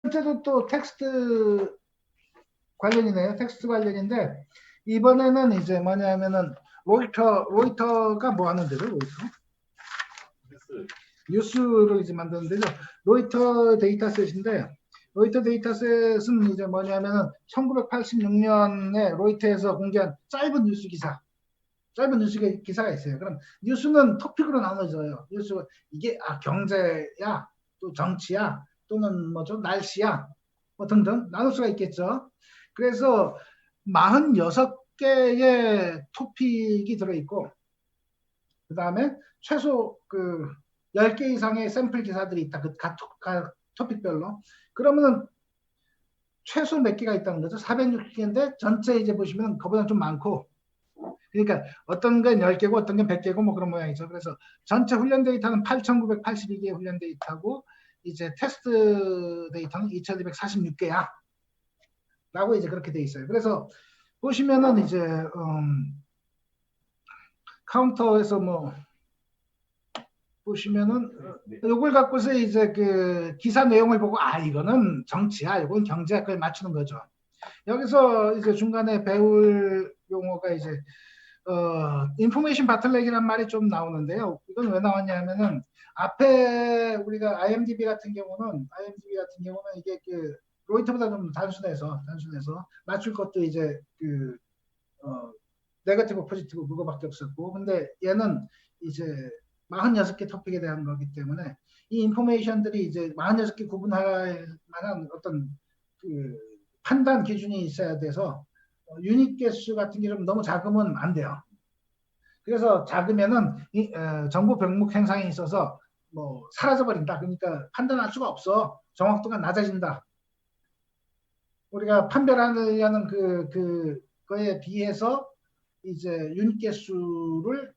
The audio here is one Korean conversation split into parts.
번째도 또 텍스트 관련이네요. 텍스트 관련인데 이번에는 이제 뭐냐면은 로이터가 뭐 하는 데죠? 로이터? 뉴스를 이제 만드는 데죠. 로이터 데이터셋인데 로이터 데이터셋은 이제 뭐냐면은 1986년에 로이터에서 공개한 짧은 뉴스 기사가 있어요. 그럼 뉴스는 토픽으로 나눠져요. 뉴스 이게 경제야, 또 정치야, 또는 뭐죠 날씨야, 뭐 등등 나눌 수가 있겠죠. 그래서 46개의 토픽이 들어있고 그 다음에 최소 10개 이상의 샘플 기사들이 있다. 각 토픽별로. 그러면은 최소 몇 개가 있다는 거죠? 460개인데 전체 이제 보시면 그보다 좀 많고 그러니까 어떤 건 10개고 어떤 건 100개고 뭐 그런 모양이죠. 그래서 전체 훈련 데이터는 8,982개의 훈련 데이터고 이제 테스트 데이터는 2,246개야. 라고 이제 그렇게 돼 있어요. 그래서 보시면은 이제 카운터에서 뭐 보시면은 이걸 갖고서 이제 그 기사 내용을 보고 이거는 정치야, 이건 경제야, 그걸 맞추는 거죠. 여기서 이제 중간에 배울 용어가 이제 인포메이션 바틀렉이라는 말이 좀 나오는데요. 이건 왜 나왔냐면은 앞에 우리가 IMDb 같은 경우는 이게 로이터보다 좀 단순해서 맞출 것도 이제 네거티브 포지티브 그거밖에 없었고 근데 얘는 이제 46개 토픽에 대한 거기 때문에 이 인포메이션들이 이제 46개 구분할 만한 어떤 판단 기준이 있어야 돼서 유닛 개수 같은 게 좀 너무 작으면 안 돼요. 그래서 작으면은 정보 병목 현상이 있어서 뭐 사라져버린다. 그러니까 판단할 수가 없어. 정확도가 낮아진다. 우리가 판별하려는 그거에 비해서 이제 유닛 개수를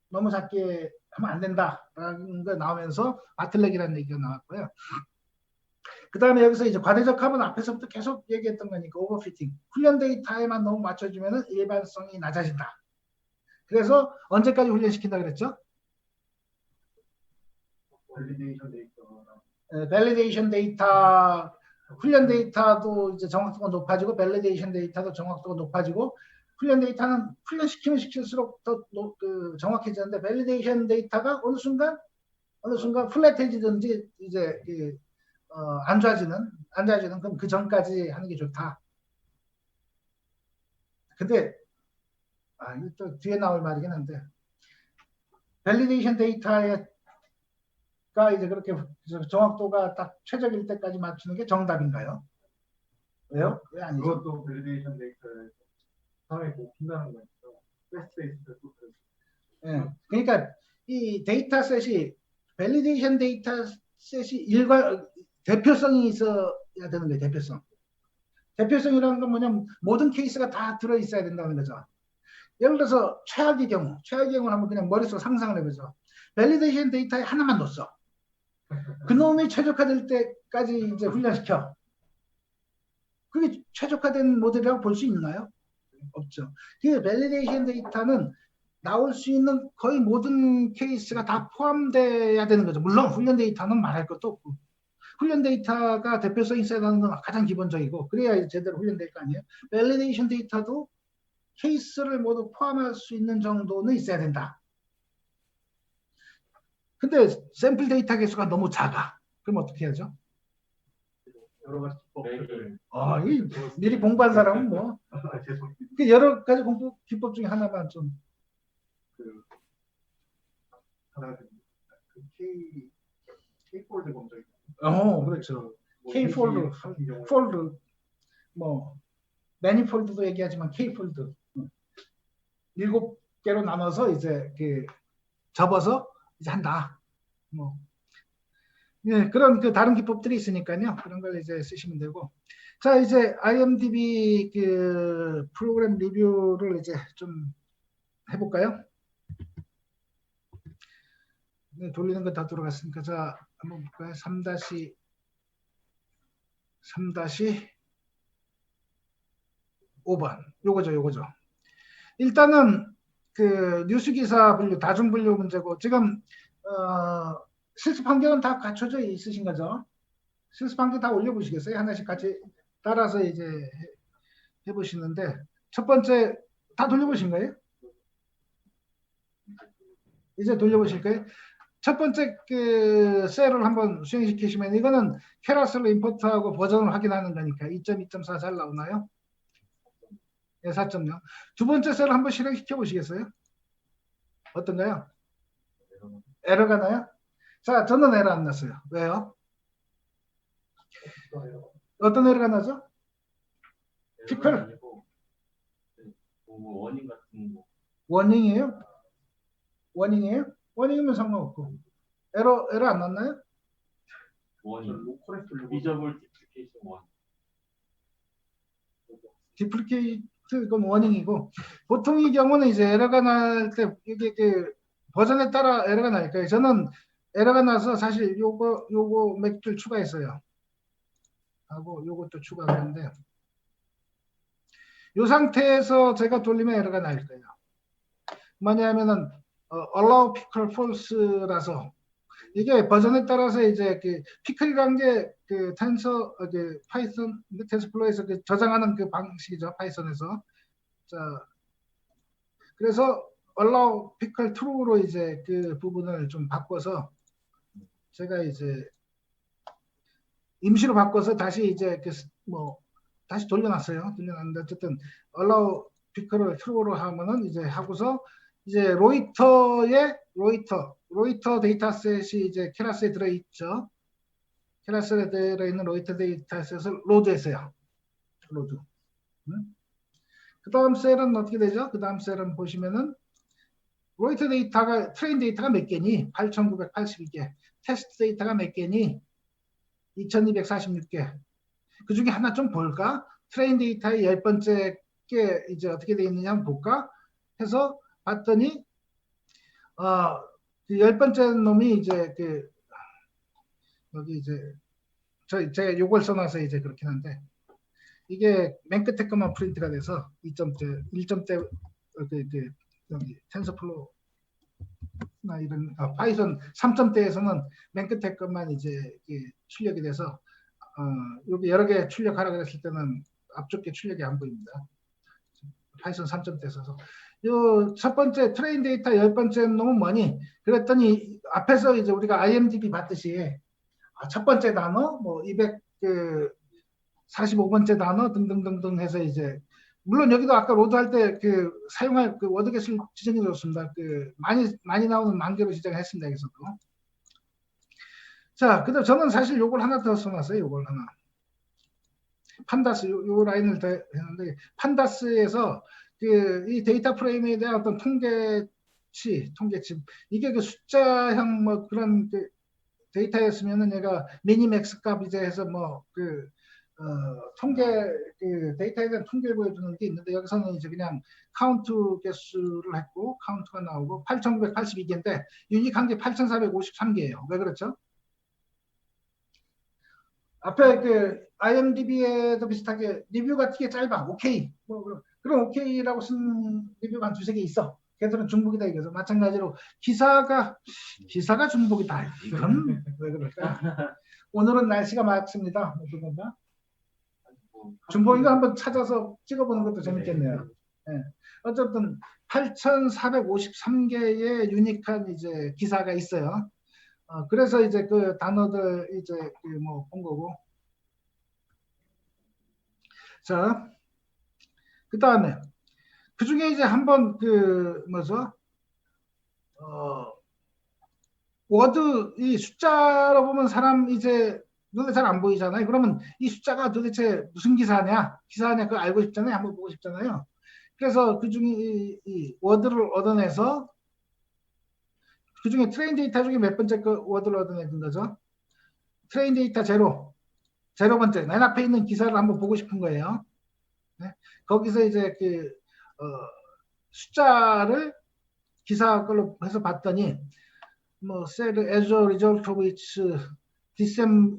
너무 작게 하면 안 된다라는 거 나오면서 바틀렉이라는 얘기가 나왔고요. 그 다음에 여기서 이제 과대적합은 앞에서부터 계속 얘기했던 거니까 오버피팅. 훈련 데이터에만 너무 맞춰주면 일반성이 낮아진다. 그래서 언제까지 훈련시킨다 그랬죠? 밸리데이션 데이터, 훈련 데이터도 이제 정확도가 높아지고 밸리데이션 데이터도 정확도가 높아지고 훈련 데이터는 훈련시키면 시킬수록 더 정확해지는데 밸리데이션 데이터가 어느 순간 플랫해지든지 이제 안 좋아지는 그럼 그 전까지 하는 게 좋다. 근데 이거 또 뒤에 나올 말이긴 한데 밸리데이션 데이터가 이제 그렇게 정확도가 딱 최적일 때까지 맞추는 게 정답인가요? 왜요? 왜 아니죠? 그것도 밸리데이션 데이터를 사회에 핀다는 거죠. 패스트베이스도 예. 그러니까 이 데이터셋이 밸리데이션 데이터셋이 대표성이 있어야 되는 거예요. 대표성이라는 건 뭐냐면 모든 케이스가 다 들어 있어야 된다는 거죠. 예를 들어서 최악의 경우는 한번 그냥 머릿속으로 상상을 해보죠. 밸리데이션 데이터에 하나만 넣었어. 그놈이 최적화될 때까지 이제 훈련시켜. 그게 최적화된 모델이라고 볼 수 있나요? 없죠. 그 밸리데이션 데이터는 나올 수 있는 거의 모든 케이스가 다 포함돼야 되는 거죠. 물론 훈련 데이터는 말할 것도 없고. 훈련 데이터가 대표성이 있어야 하는 건 가장 기본적이고 그래야 제대로 훈련될 거 아니에요. 밸리데이션 데이터도 케이스를 모두 포함할 수 있는 정도는 있어야 된다. 근데 샘플 데이터 개수가 너무 작아. 그럼 어떻게 하죠? 여러 가지 기법들. 미리 공부한 사람은 뭐 그 여러 가지 공부 기법 중에 하나만 좀 K-폴드 검정. 그렇죠. K-폴드, 폴드, 뭐 매니폴드도 얘기하지만 K-폴드 7개로 나눠서 이제 접어서 이제 한다. 뭐 예, 그런 다른 기법들이 있으니까요. 그런 걸 이제 쓰시면 되고. 자, 이제 IMDb 프로그램 리뷰를 이제 좀 해볼까요? 네, 돌리는 거 다 들어갔으니까 자 한번 볼까요? 3-5번 요거죠. 일단은 뉴스 기사 분류, 다중 분류 문제고 지금 실습 환경은 다 갖춰져 있으신 거죠? 실습한 다 올려보시겠어요? 하나씩 같이 따라서 이제 해보시는데 첫 번째 다 돌려보신 거예요? 이제 돌려보실 거예요? 첫 번째 그 셀을 한번 수행시키시면 이거는 캐러셀로 임포트하고 버전을 확인하는 거니까 2.2.4 잘 나오나요? 네, 4.0. 두 번째 셀을 한번 실행시켜 보시겠어요? 어떤가요? 에러가 나요? 자, 저는 에러 안 났어요. 왜요? 어떤 에러가 나죠? 피클? 워닝 같은 거. 워닝이에요? 워닝이에요? 워닝이면 상관없고. 에러 안 났나요? 워닝. 비저블 디플리케이션 원. 디플리케이트 그건 워닝이고 보통 이 경우는 이제 에러가 날 때 이게 그 버전에 따라 에러가 날 거예요. 저는 에러가 나서 사실 요거 몇 줄 추가했어요. 하고 요것도 추가하는데 이 상태에서 제가 돌리면 에러가 날 거예요. 뭐냐면은 allow pickle false라서 이게 버전에 따라서 이제 그 피클이라는 게 그 텐서 그 파이썬 텐서플로우에서 그 저장하는 그 방식이죠. 파이썬에서. 자, 그래서 allow pickle true로 이제 그 부분을 좀 바꿔서 제가 이제 임시로 바꿔서 다시 이제 그 뭐 다시 돌려놨어요. 돌려놨는데 어쨌든 allow pickle을 true로 하면은 이제 하고서 이제 로이터 데이터셋이 이제 캐러스에 들어있죠. 캐러스에 들어있는 로이터 데이터셋을 로드했어요. 로드. 그 다음 셀은 어떻게 되죠? 그 다음 셀은 보시면은 로이터 데이터가 트레인 데이터가 몇 개니? 8,982개. 테스트 데이터가 몇 개니? 2,246개. 그 중에 하나 좀 볼까? 트레인 데이터의 10번째 게 이제 어떻게 되어 있느냐 한번 볼까? 해서 봤더니 그 10번째 놈이 이제 그 여기 이제 제가 요걸 써놔서 이제 그렇긴 한데 이게 맨 끝에 것만 프린트가 돼서 2점대 1점대 여기 텐서플로우 나 이런 파이썬 3점대에서는 맨 끝에 것만 이제 출력이 돼서 여기 여러 개 출력하라 그랬을 때는 앞쪽 게 출력이 안 보입니다. 파이썬 3점대 써서 요 첫 번째 트레인 데이터 10번째 놈은 뭐니? 그랬더니 앞에서 이제 우리가 IMDb 봤듯이 첫 번째 단어 뭐 245번째 단어 등등등등 해서 이제 물론 여기도 아까 로드할 때 그 사용할 그 워드 개수를 지정해 줬습니다. 그 많이 나오는 만 개로 지정했습니다. 여기서도. 자, 그다음 저는 사실 요걸 하나 더 써놨어요. 요걸 하나. 판다스 요 라인을 더 했는데 판다스에서 그 이 데이터 프레임에 대한 어떤 통계치 이게 그 숫자형 뭐 그런 그 데이터였으면은 얘가 미니맥스 값 이제 해서 뭐 그 통계 그 데이터에 대한 통계를 보여주는 게 있는데 여기서는 이제 그냥 카운트 개수를 했고 카운트가 나오고 8,982개인데 유니크한 게 8,453개예요. 왜 그렇죠? 앞에 그 IMDb에도 비슷하게 리뷰가 되게 짧아. 오케이. 뭐 그럼 오케이라고 쓴 리뷰가 한 두세 개 있어. 걔들은 중복이다 이거죠. 마찬가지로 기사가 중복이다. 이건 왜 그럴까? 오늘은 날씨가 맑습니다. 누군가 중복인 거 한번 찾아서 찍어보는 것도 재밌겠네요. 네. 어쨌든 8,453개의 유니크한 이제 기사가 있어요. 그래서 이제 그 단어들 이제 뭐 본 거고. 자, 그 다음에 그 중에 이제 한번 그 뭐죠? 워드 이 숫자로 보면 사람 이제 눈에 잘 안 보이잖아요. 그러면 이 숫자가 도대체 무슨 기사냐 그걸 알고 싶잖아요. 한번 보고 싶잖아요. 그래서 그 중에 이 워드를 얻어내서 그 중에 트레인 데이터 중에 몇 번째 그 워드를 얻어내는 거죠? 트레인 데이터 제로 번째 맨 앞에 있는 기사를 한번 보고 싶은 거예요. 네? 거기서 이제 그 숫자를 기사 걸로 해서 봤더니 뭐 said as a result of its December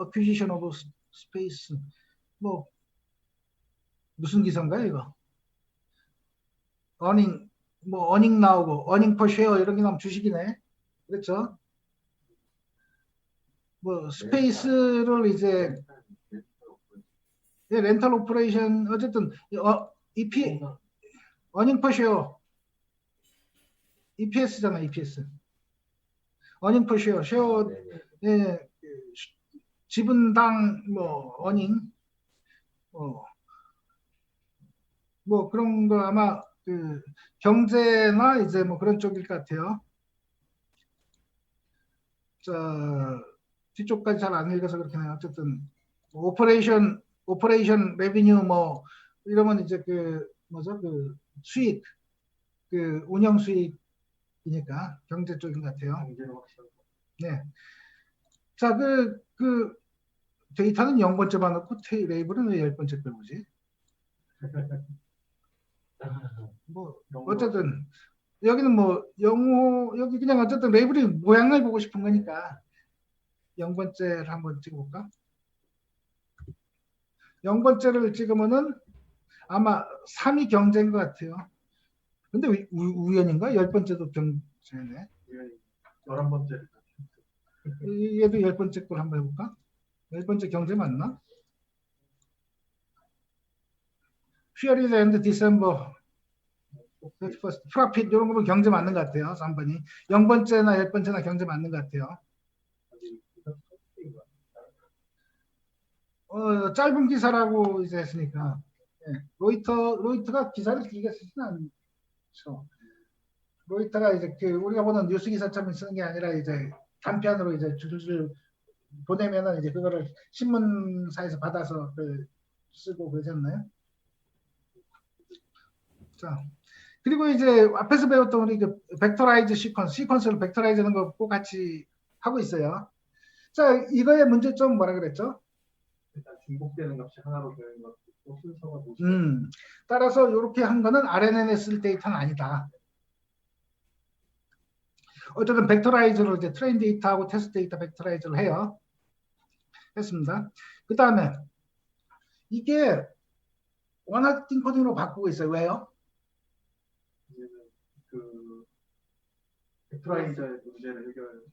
acquisition of space 뭐 무슨 기사인가요 이거? earning 나오고 earning per share 이런 게 나오면 주식이네. 그렇죠? 뭐 스페이스를 이제 렌탈 오퍼레이션 어쨌든 EP 어닝 퍼쉐어 EPS잖아 EPS 어닝 퍼쉐어 쉐어 예, 지분당 뭐 어닝 뭐 그런 거 아마 그 경제나 이제 뭐 그런 쪽일 것 같아요. 자 뒤쪽까지 잘 안 읽어서 그렇긴 해요. 어쨌든 오퍼레이션 레비뉴 뭐 이러면 이제 그 뭐죠 그 수익 그 운영 수익이니까 경제 쪽인 것 같아요. 네. 자 그 데이터는 0번째만 넣고 레이블은 왜 10번째 걸 보지? 뭐 어쨌든 여기는 뭐 영어 여기 그냥 어쨌든 레이블이 모양을 보고 싶은 거니까 0번째를 한번 찍어볼까? 0번째를 찍으면은 아마 3이 경제인 것 같아요. 근데 우연인가? 10번째도 경제네. 11번째. 얘도 10번째 걸 한번 해볼까? 10번째 경제 맞나? Period end December 31st. 프로핏 이런 거면 경제 맞는 것 같아요. 3번이. 0번째나 10번째나 경제 맞는 것 같아요. 짧은 기사라고 이제 했으니까. 네. 로이터가 기사를 길게 쓰진 않죠. 로이터가 이제 그 우리가 보는 뉴스 기사처럼 쓰는 게 아니라 이제 단편으로 이제 줄줄 보내면은 이제 그거를 신문사에서 받아서 쓰고 그러지 않나요? 자, 그리고 이제 앞에서 배웠던 우리 그 벡터라이즈 시퀀스를 벡터라이즈하는 거 꼭 같이 하고 있어요. 자, 이거의 문제점 뭐라 그랬죠? 일단 중복되는 값이 하나로 되는 것도 있고 순서가 따라서 이렇게 한 거는 RNN에 쓸 데이터는 아니다. 어쨌든 벡터라이즈로 이제 트레인 데이터하고 테스트 데이터 벡터라이즈를 해요. 했습니다. 그 다음에 이게 원하드 인코딩으로 바꾸고 있어요. 왜요? 그 벡터라이저의 문제를 해결하는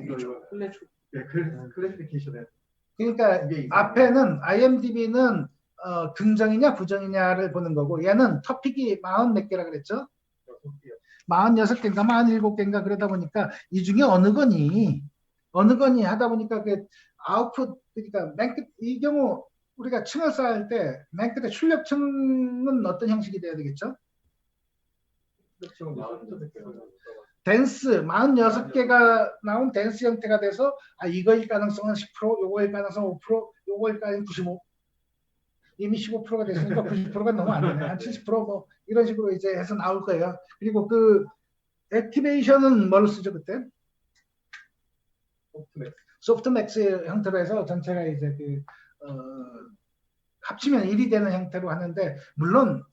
이거 클래시피케이션에 그러니까 앞에는 IMDb는 긍정이냐 부정이냐를 보는 거고 얘는 토픽이 40 몇 개라 그랬죠? 46개인가 47개인가 그러다 보니까 이 중에 어느 거니 하다 보니까 그 아웃풋 그러니까 이 경우 우리가 층을 쌓을 때 맨 끝에 출력층은 어떤 형식이 돼야 되겠죠? 댄스 46개가 나온 댄스 형태가 돼서 이거일 가능성은 10%, 요거일 가능성은 5%, 요거일 가능성은 95%. 이미 15%가 됐으니까 90%가 너무 안 되네. 한 70%뭐 이런 식으로 이제 해서 나올 거예요. 그리고 그 액티베이션은 뭘 쓰죠 그때? 소프트맥스 형태로 해서 전체가 이제 합치면 1이 되는 형태로 하는데 물론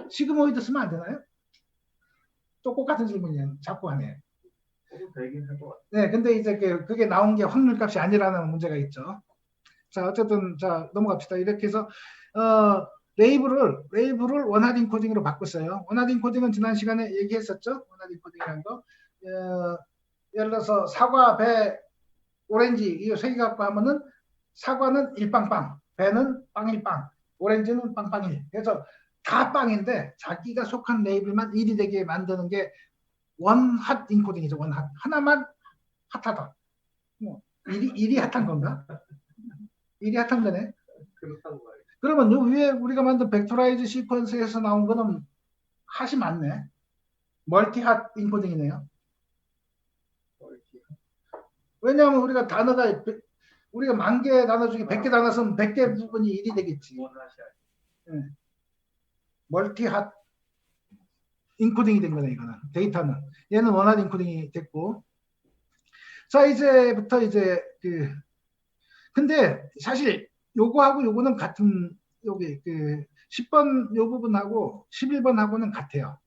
시그모이드 쓰면 안 되나요? 똑같은 질문이에요. 자꾸 하네. 네, 근데 이제 그게 나온 게 확률값이 아니라는 문제가 있죠. 자, 어쨌든 자 넘어갑시다. 이렇게 해서 레이블을 원하드 인코딩으로 바꿨어요. 원하드 인코딩은 지난 시간에 얘기했었죠. 원하드 인코딩이라는 거. 예를 들어서 사과, 배, 오렌지 이 세 개 갖고 하면은 사과는 일빵빵, 배는 빵일빵, 오렌지는 빵빵일. 그래서 다 빵인데 자기가 속한 레이블만 1이 되게 만드는 게 원핫 인코딩이죠. 원핫. 하나만 핫하다. 일이 핫한 건가? 일이 핫한 거네. 그러면 요 위에 우리가 만든 벡터라이즈 시퀀스에서 나온 거는 핫이 많네. 멀티 핫 인코딩이네요. 왜냐하면 우리가 단어가 우리가 10,000개 단어 중에 100개 단어 쓰면 100개 부분이 1이 되겠지. 네. 멀티 핫 인코딩이 된 거네 이거는. 데이터는. 얘는 원하드 인코딩이 됐고. 자 이제부터 이제 근데 사실 요거하고 요거는 같은 여기 10번 요 부분하고 11번하고는 같아요.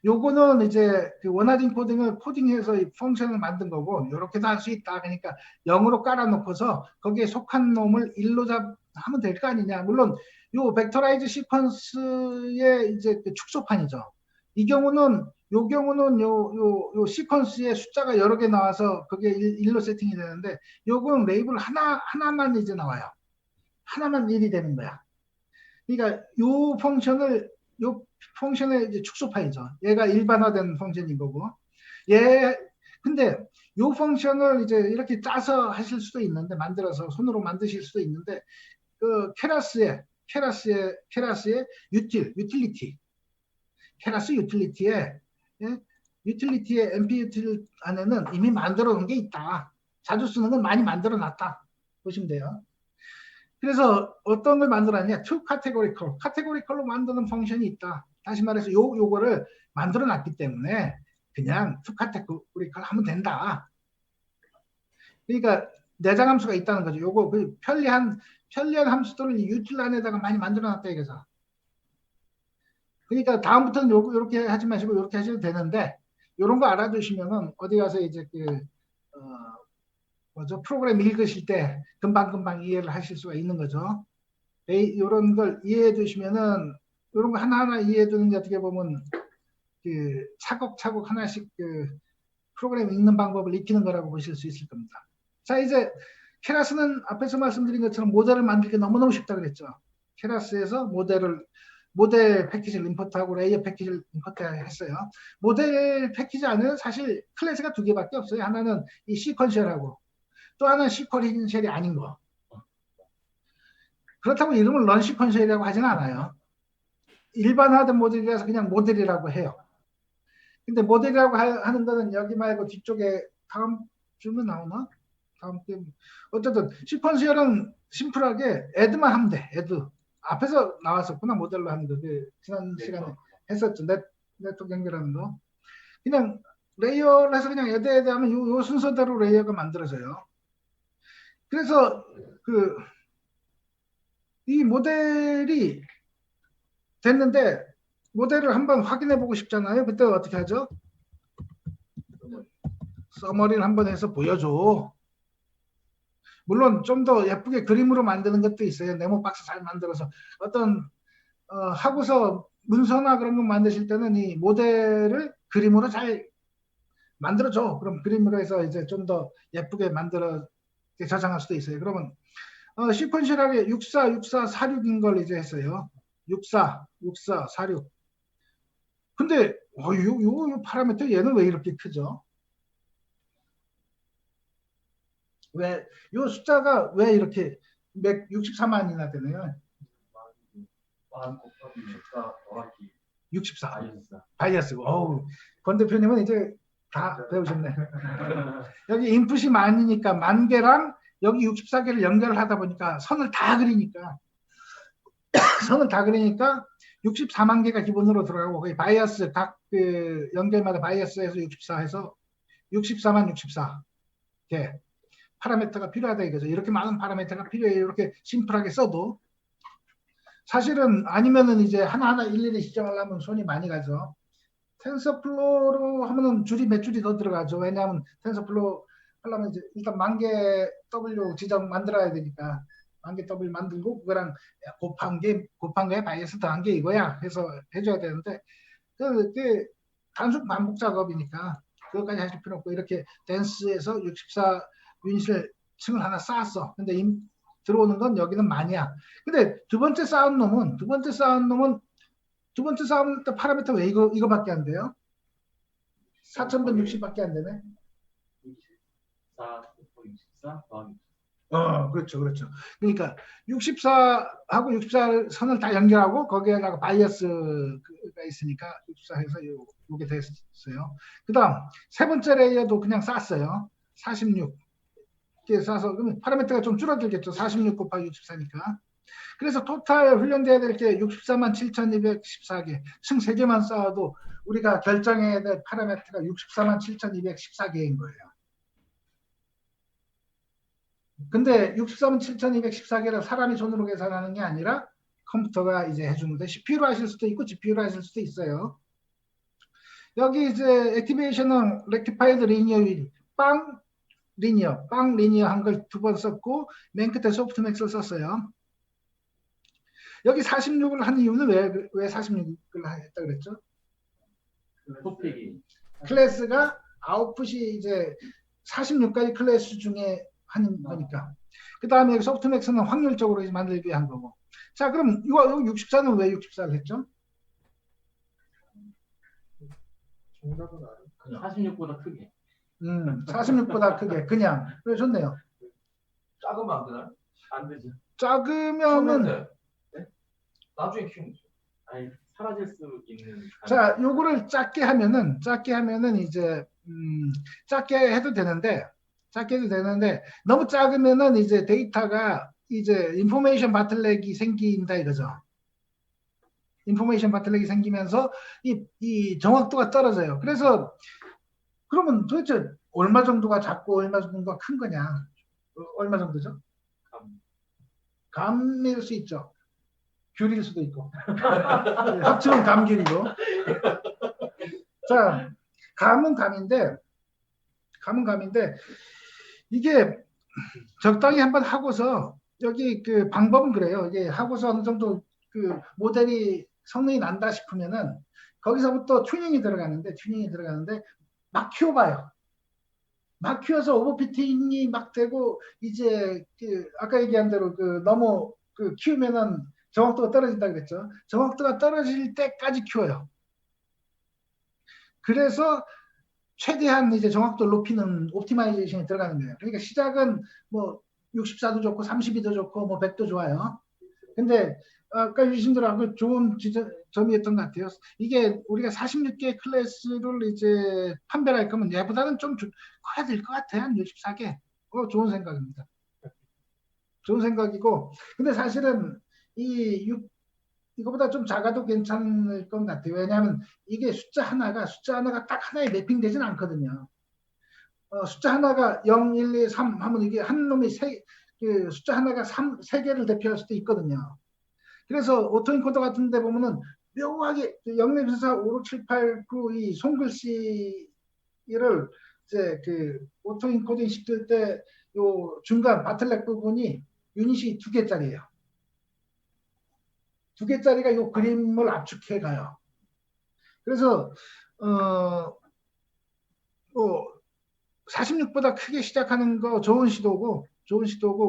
요거는 이제 원하드 인코딩을 코딩해서 이 펑션을 만든 거고 이렇게도 할 수 있다. 그러니까 0으로 깔아놓고서 거기에 속한 놈을 1로 하면 될 거 아니냐. 물론 요 벡터라이즈 시퀀스의 이제 축소판이죠. 이 경우는 요 시퀀스에 숫자가 여러 개 나와서 그게 1로 세팅이 되는데 요건 레이블 하나만 이제 나와요. 하나만 1이 되는 거야. 그러니까 요 펑션의 이제 축소 파이죠. 얘가 일반화된 펑션인 거고. 근데 요 펑션을 이제 이렇게 짜서 하실 수도 있는데, 만들어서 손으로 만드실 수도 있는데, 그 케라스의 유틸리티, 케라스 유틸리티에, 유틸리티의 MP 유틸 안에는 이미 만들어 놓은 게 있다. 자주 쓰는 건 많이 만들어 놨다. 보시면 돼요. 그래서 어떤 걸 만들었냐? 투 카테고리컬로 만드는 펑션이 있다. 다시 말해서 요거를 만들어 놨기 때문에 그냥 투 카테고리컬 하면 된다. 그러니까 내장 함수가 있다는 거죠. 요거 그 편리한 함수들을 유틸 안에다가 많이 만들어 놨다 이거죠. 그러니까 다음부터는 요렇게 하지 마시고 요렇게 하셔도 되는데, 요런 거 알아두시면은 어디 가서 이제 프로그램 읽으실 때 금방 이해를 하실 수가 있는 거죠. 이런 걸 이해해 두시면은, 이런 거 하나하나 이해해 두는 게 어떻게 보면 차곡차곡 하나씩 프로그램 읽는 방법을 익히는 거라고 보실 수 있을 겁니다. 자, 이제 케라스는 앞에서 말씀드린 것처럼 모델을 만들기 너무너무 쉽다 그랬죠. 케라스에서 모델 패키지를 임포트하고 레이어 패키지를 임포트했어요. 모델 패키지 안에는 사실 클래스가 2개밖에 없어요. 하나는 이 시퀀셜하고, 또 하나는 시퀀셜이 아닌 거. 그렇다고 이름을 런 시퀀셜이라고 하지는 않아요. 일반화된 모델이라서 그냥 모델이라고 해요. 근데 모델이라고 하는 거는 여기 말고 뒤쪽에 다음 주면 나오나? 다음 주 어쨌든 시퀀셜은 심플하게 애드만 하면 돼. 애드. 앞에서 나왔었구나. 모델로 하는 거. 지난 시간에 했었죠. 네트워크 연결하는 거. 그냥 레이어를 해서 그냥 애드 하면 요 순서대로 레이어가 만들어져요. 그래서 이 모델이 됐는데 모델을 한번 확인해 보고 싶잖아요. 그때 어떻게 하죠? 서머리를 한번 해서 보여줘. 물론 좀 더 예쁘게 그림으로 만드는 것도 있어요. 네모 박스 잘 만들어서. 어떤 하고서 문서나 그런 거 만드실 때는 이 모델을 그림으로 잘 만들어줘. 그럼 그림으로 해서 이제 좀 더 예쁘게 만들어 저장할 수도 있어요. 그러면 시퀀셜하게 64, 46인 걸 이제 했어요. 64, 46. 근데 요 파라미터 얘는 왜 이렇게 크죠? 왜 요 숫자가 왜 이렇게 164만이나 되나요? 만 곱하기 64 더하기 64. 바이어스. 바이어스. 어우, 권 대표님은 이제 다 배우셨네. 여기 인풋이 많으니까 10,000개랑 여기 64개를 연결을 하다 보니까 선을 다 그리니까 64만 개가 기본으로 들어가고, 거기 바이어스 각 연결마다 바이어스에서 64 해서 64만 64개 파라미터가 필요하다 이거죠. 이렇게 많은 파라미터가 필요해요. 이렇게 심플하게 써도. 사실은 아니면은 이제 하나하나 일일이 시정하려면 손이 많이 가죠. 텐서플로우로 하면은 줄이 몇 줄이 더 들어가죠. 왜냐하면 텐서플로우 하려면 이제 일단 10,000개 W 지정 만들어야 되니까 10,000개 W 만들고 그거랑 곱한 거에 바이어스 더한 게 이거야 해서 해줘야 되는데, 그게 단순 반복 작업이니까 그것까지 하실 필요 없고, 이렇게 댄스에서 64 유닛을 층을 하나 쌓았어. 근데 들어오는 건 여기는 많이야. 근데 두 번째 쌓은 놈은 파라미터 왜 이거밖에 안 돼요? 4,160밖에 안 되네. 64 곱하기 64 더하기. 그렇죠. 그러니까 64하고 64 선을 다 연결하고 거기에다가 바이어스가 있으니까 64 해서 요게 됐어요. 그다음 세 번째 레이어도 그냥 쌌어요. 46개 싸서, 그러면 파라미터가 좀 줄어들겠죠. 46 곱하기 64니까. 그래서 토탈 훈련돼야 될 게 64만 7,214개. 층 3개만 쌓아도 우리가 결정해야 될 파라미터가 64만 7,214개인 거예요. 근데 64만 7,214개를 사람이 손으로 계산하는 게 아니라 컴퓨터가 이제 해주는데, CPU로 하실 수도 있고 GPU로 하실 수도 있어요. 여기 이제 액티베이션은 렉티파이드 리니어 빵 리니어 한 걸 2번 썼고, 맨 끝에 소프트맥스를 썼어요. 여기 46을 한 이유는 왜 46을 했다 그랬죠? 토픽이 클래스가 아웃풋이 이제 46가지 클래스 중에 한 거니까. 그 다음에 여기 소프트맥스는 확률적으로 이제 만들기 위한 거고. 자, 그럼 이거 64는 왜 64를 했죠? 정답은 아니. 46보다 크게. 46보다 크게 그냥. 그래 좋네요. 작으면 안 되나요? 안 되죠. 작으면은 네? 나중에 키우면 되죠. 아니 사라질 수 있는. 자, 요거를 작게 하면은 이제 작게 해도 되는데 너무 작으면은 이제 데이터가 이제 인포메이션 바틀렉이 생긴다 이거죠. 인포메이션 바틀렉이 생기면서 이 정확도가 떨어져요. 그래서 그러면 도대체 얼마 정도가 작고 얼마 정도가 큰 거냐? 얼마 정도죠? 감일 수 있죠. 귤일 수도 있고. 합치면 감귤이고. 자, 감은 감인데 이게 적당히 한번 하고서 여기 그 방법은 그래요. 이게 하고서 어느 정도 그 모델이 성능이 난다 싶으면은 거기서부터 튜닝이 들어가는데 막 키워봐요. 막 키워서 오버피팅이 막 되고 이제 그 아까 얘기한 대로 그 너무 그 키우면은 정확도가 떨어진다 그랬죠. 정확도가 떨어질 때까지 키워요. 그래서 최대한 이제 정확도를 높이는 옵티마이제이션이 들어가는 거예요. 그러니까 시작은 뭐 64도 좋고 32도 좋고 뭐 100도 좋아요. 근데 아까 유신 대로 그 좋은 점이었던 것 같아요. 이게 우리가 46개 클래스를 이제 판별할 거면 얘보다는 좀 커야 될 것 같아요. 한 64개. 좋은 생각입니다. 좋은 생각이고, 근데 사실은 이거보다 좀 작아도 괜찮을 것 같아요. 왜냐하면 이게 숫자 하나가 딱 하나에 매핑되지는 않거든요. 숫자 하나가 0, 1, 2, 3 하면 이게 한 놈이 그 숫자 하나가 3, 개를 대표할 수도 있거든요. 그래서 오토인코더 같은 데 보면은 묘하게 0, 1, 2, 3, 4, 5, 6, 7, 8, 9 이 손글씨를 이제 그 오토인코딩 시킬 때 요 중간 바틀렉 부분이 유닛이 2개짜리예요. 2개짜리가 요 그림을 압축해 가요. 그래서 46보다 크게 시작하는 거 좋은 시도고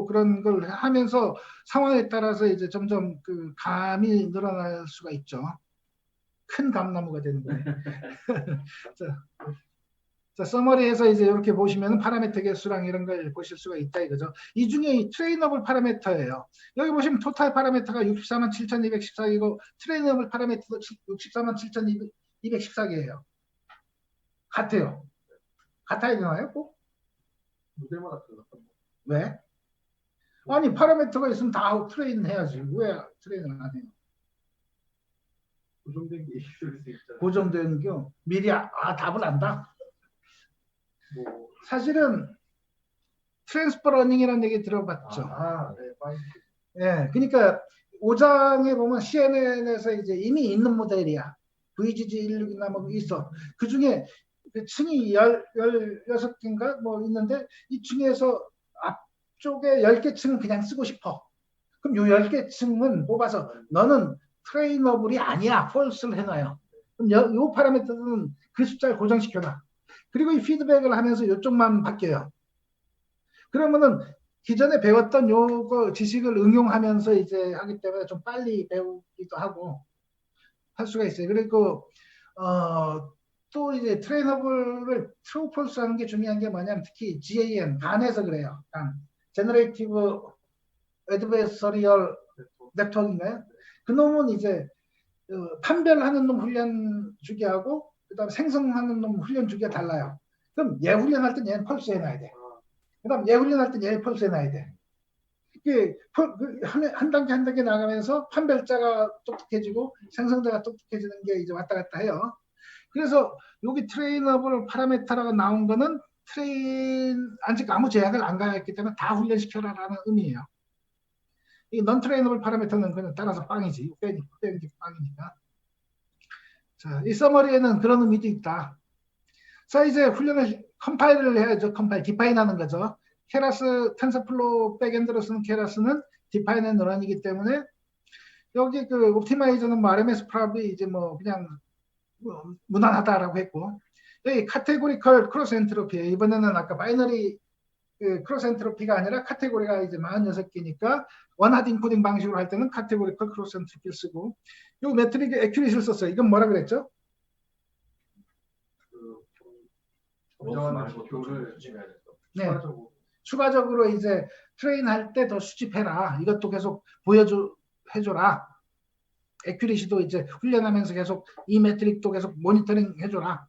그런 걸 하면서 상황에 따라서 이제 점점 그 감이 늘어날 수가 있죠. 큰 감나무가 되는 거예요. 자, 서머리에서 이제 이렇게 보시면 파라미터 개수랑 이런 걸 보실 수가 있다 이거죠. 이 중에 트레이너블 파라미터예요. 여기 보시면 토탈 파라미터가 647,214개고 트레이너블 파라미터도 647,214개예요. 같아요. 같아야 되나요? 꼭? 모델마다 달랐던 거. 왜? 아니 파라미터가 있으면 다 트레인 해야지. 왜 트레인을 안 해요? 고정된 게 있을 수 있잖아요. 고정된 게 미리 답을 안다? 뭐, 사실은 트랜스퍼 러닝이라는 얘기 들어봤죠. 네, 많이. 예, 그러니까 5장에 보면 CNN에서 이제 이미 있는 모델이야. VGG16이나 뭐 있어. 그 중에 그 층이 16개인가 뭐 있는데 이 중에서 앞쪽에 10개 층은 그냥 쓰고 싶어. 그럼 요 10개 층은 뽑아서 너는 트레이너블이 아니야. 폴스를 해놔요. 그럼 요 파라미터는 그 숫자를 고정시켜놔. 그리고 이 피드백을 하면서 이쪽만 바뀌어요. 그러면은 기존에 배웠던 요거 지식을 응용하면서 이제 하기 때문에 좀 빨리 배우기도 하고 할 수가 있어요. 그리고 또 이제 트레이너블을 트루 폴스 하는 게 중요한 게 뭐냐면 특히 GAN, 간에서 그래요. 간. 제너레이티브 애드베서리얼 네트워크인가요? 그 놈은 이제 판별하는 놈 훈련 주기하고 그 다음에 생성하는 놈 훈련 주기가 달라요. 그럼 얘 훈련할 땐 얘는 펄스 해놔야 돼. 그 다음 얘 훈련할 땐 얘 펄스 해놔야 돼. 이게 한 단계 한 단계 나가면서 판별자가 똑똑해지고 생성자가 똑똑해지는 게 이제 왔다 갔다 해요. 그래서 여기 트레이너블 파라미터라고 나온 거는 아직 아무 제약을 안 가했기 때문에 다 훈련시켜라라는 의미예요. 이 넌 트레이너블 파라미터는 그냥 따라서 빵이지. 빼기 빵이니까. 자, 이 서머리에는 그런 의미도 있다. 자, 이제 훈련을 컴파일을 해야죠. 디파인 하는 거죠. 케라스, 텐서플로우 백엔드로 쓰는 케라스는 디파인 앤 런이기 때문에 여기 그 옵티마이저는 뭐 RMS 프랍이 이제 뭐 그냥 무난하다라고 했고, 여기 카테고리컬 크로스 엔트로피, 이번에는 아까 바이너리 크로스 엔트로피가 아니라 카테고리가 이제 46개니까 원하드 인코딩 방식으로 할 때는 카테고리컬 크로스 엔트로피를 쓰고, 요 매트릭 에큐리시를 썼어요. 이건 뭐라 그랬죠? 정정하는 지표를 네. 추가적으로 추가적으로 이제 트레인할 때 더 수집해라. 이것도 계속 해줘라. 에큐리시도 이제 훈련하면서 계속 이 매트릭도 계속 모니터링 해줘라.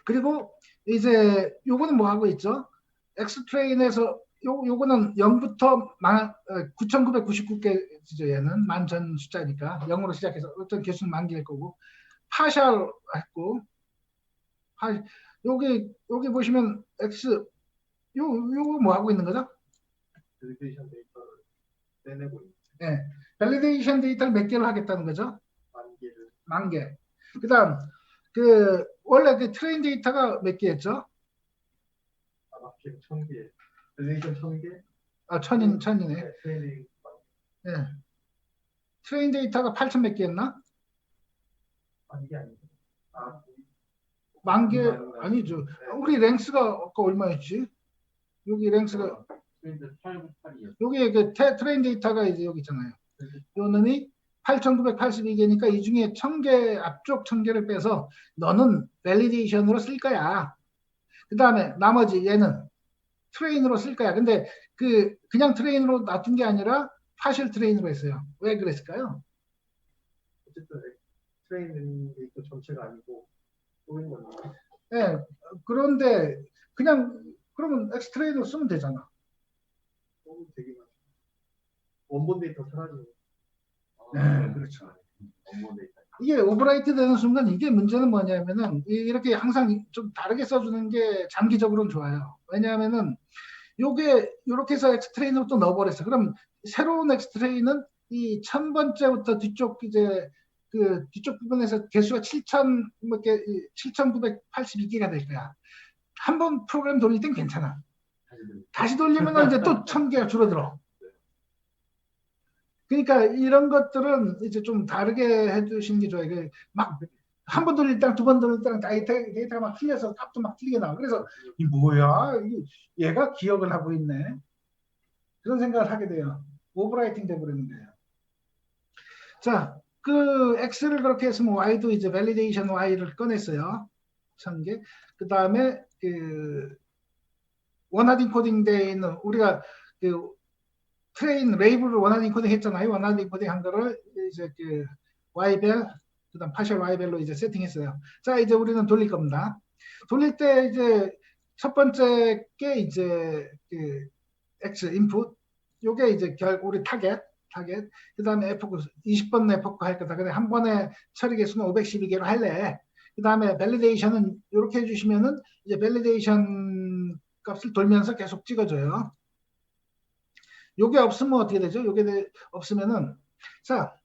그리고 이제 요거는 뭐 하고 있죠? 엑스트레인에서 요거는 0부터 9,999개죠. 얘는 만천 숫자니까 0으로 시작해서 어떤 개수는 만 개일 거고, 파셜 했고, 여기 보시면 X 요거 뭐 하고 있는 거죠? 밸리데이션 데이터를 떼내고 있는 네. 밸리데이션 데이터를 몇 개를 하겠다는 거죠? 만개를 만 개. 그다음 원래 그 트레인 데이터가 몇 개였죠? 합치면 1000개, 밸리데이션 1000개, 아, 천이네. 트레이닝 네. 트레인 데이터가 8천 몇 개였나? 이게 아니고 만 개 아니죠. 우리 랭스가 아까 얼마였지? 여기 랭스가 트렌드 898이요. 여기 그 트레인 데이터가 이제 여기 있잖아요. 요 놈이 8,982개니까 이 중에 1000개 앞쪽 1000개를 빼서 너는 밸리데이션으로 쓸 거야. 그 다음에 나머지 얘는 트레인으로 쓸 거야. 근데 그냥 트레인으로 놔둔 게 아니라 파셜 트레인으로 했어요. 왜 그랬을까요? 어쨌든 트레이닝 데이터 전체가 아니고 또 있는 거니까 네, 그런데 그냥 그러면 엑스트레인으로 쓰면 되잖아. 되게 많아. 원본 데이터 사라지는 네, 그렇죠. 업무 데이터. 이게 오버라이트 되는 순간 이게 문제는 뭐냐면은 이렇게 항상 좀 다르게 써주는 게 장기적으로는 좋아요. 왜냐하면은 요게 이렇게 해서 엑스트레인으로 또 넣어버렸어. 그럼 새로운 엑스트레인은 이 1000번째부터 뒤쪽 이제 그 뒤쪽 부분에서 개수가 7,982개가 될 거야. 한 번 프로그램 돌릴 땐 괜찮아. 다시 돌리면 이제 또 1000개가 줄어들어. 그러니까 이런 것들은 이제 좀 다르게 해주시는 게 좋아요. 막 한 번 돌릴 때랑 두 번 돌릴 때랑 데이터가 막 틀려서 값도 막 틀리게 나와. 그래서 이 뭐야? 얘가 기억을 하고 있네. 그런 생각을 하게 돼요. 오버라이팅 돼버리는 거예요. 자, 그 X를 그렇게 했으면 Y도 이제 밸리데이션 Y를 꺼냈어요. 1000개. 그 다음에 원하드 인코딩 돼 있는 우리가 트레인 레이블을 원하드 인코딩 했잖아요. 원하드 인코딩 한 거를 이제 Y별, 그 다음 파셜 Y별로 이제 세팅했어요. 자, 이제 우리는 돌릴 겁니다. 돌릴 때 이제 첫 번째 게 이제 X 인풋, 요게 이제 우리 타겟, 그 다음에 F9, 20번 F9 할 거다. 근데 한 번에 처리 개수는 512개로 할래. 그 다음에 밸리데이션은 이렇게 해주시면은 이제 밸리데이션 값을 돌면서 계속 찍어줘요. 요게 없으면 어떻게 되죠? 요게 없으면은, 자,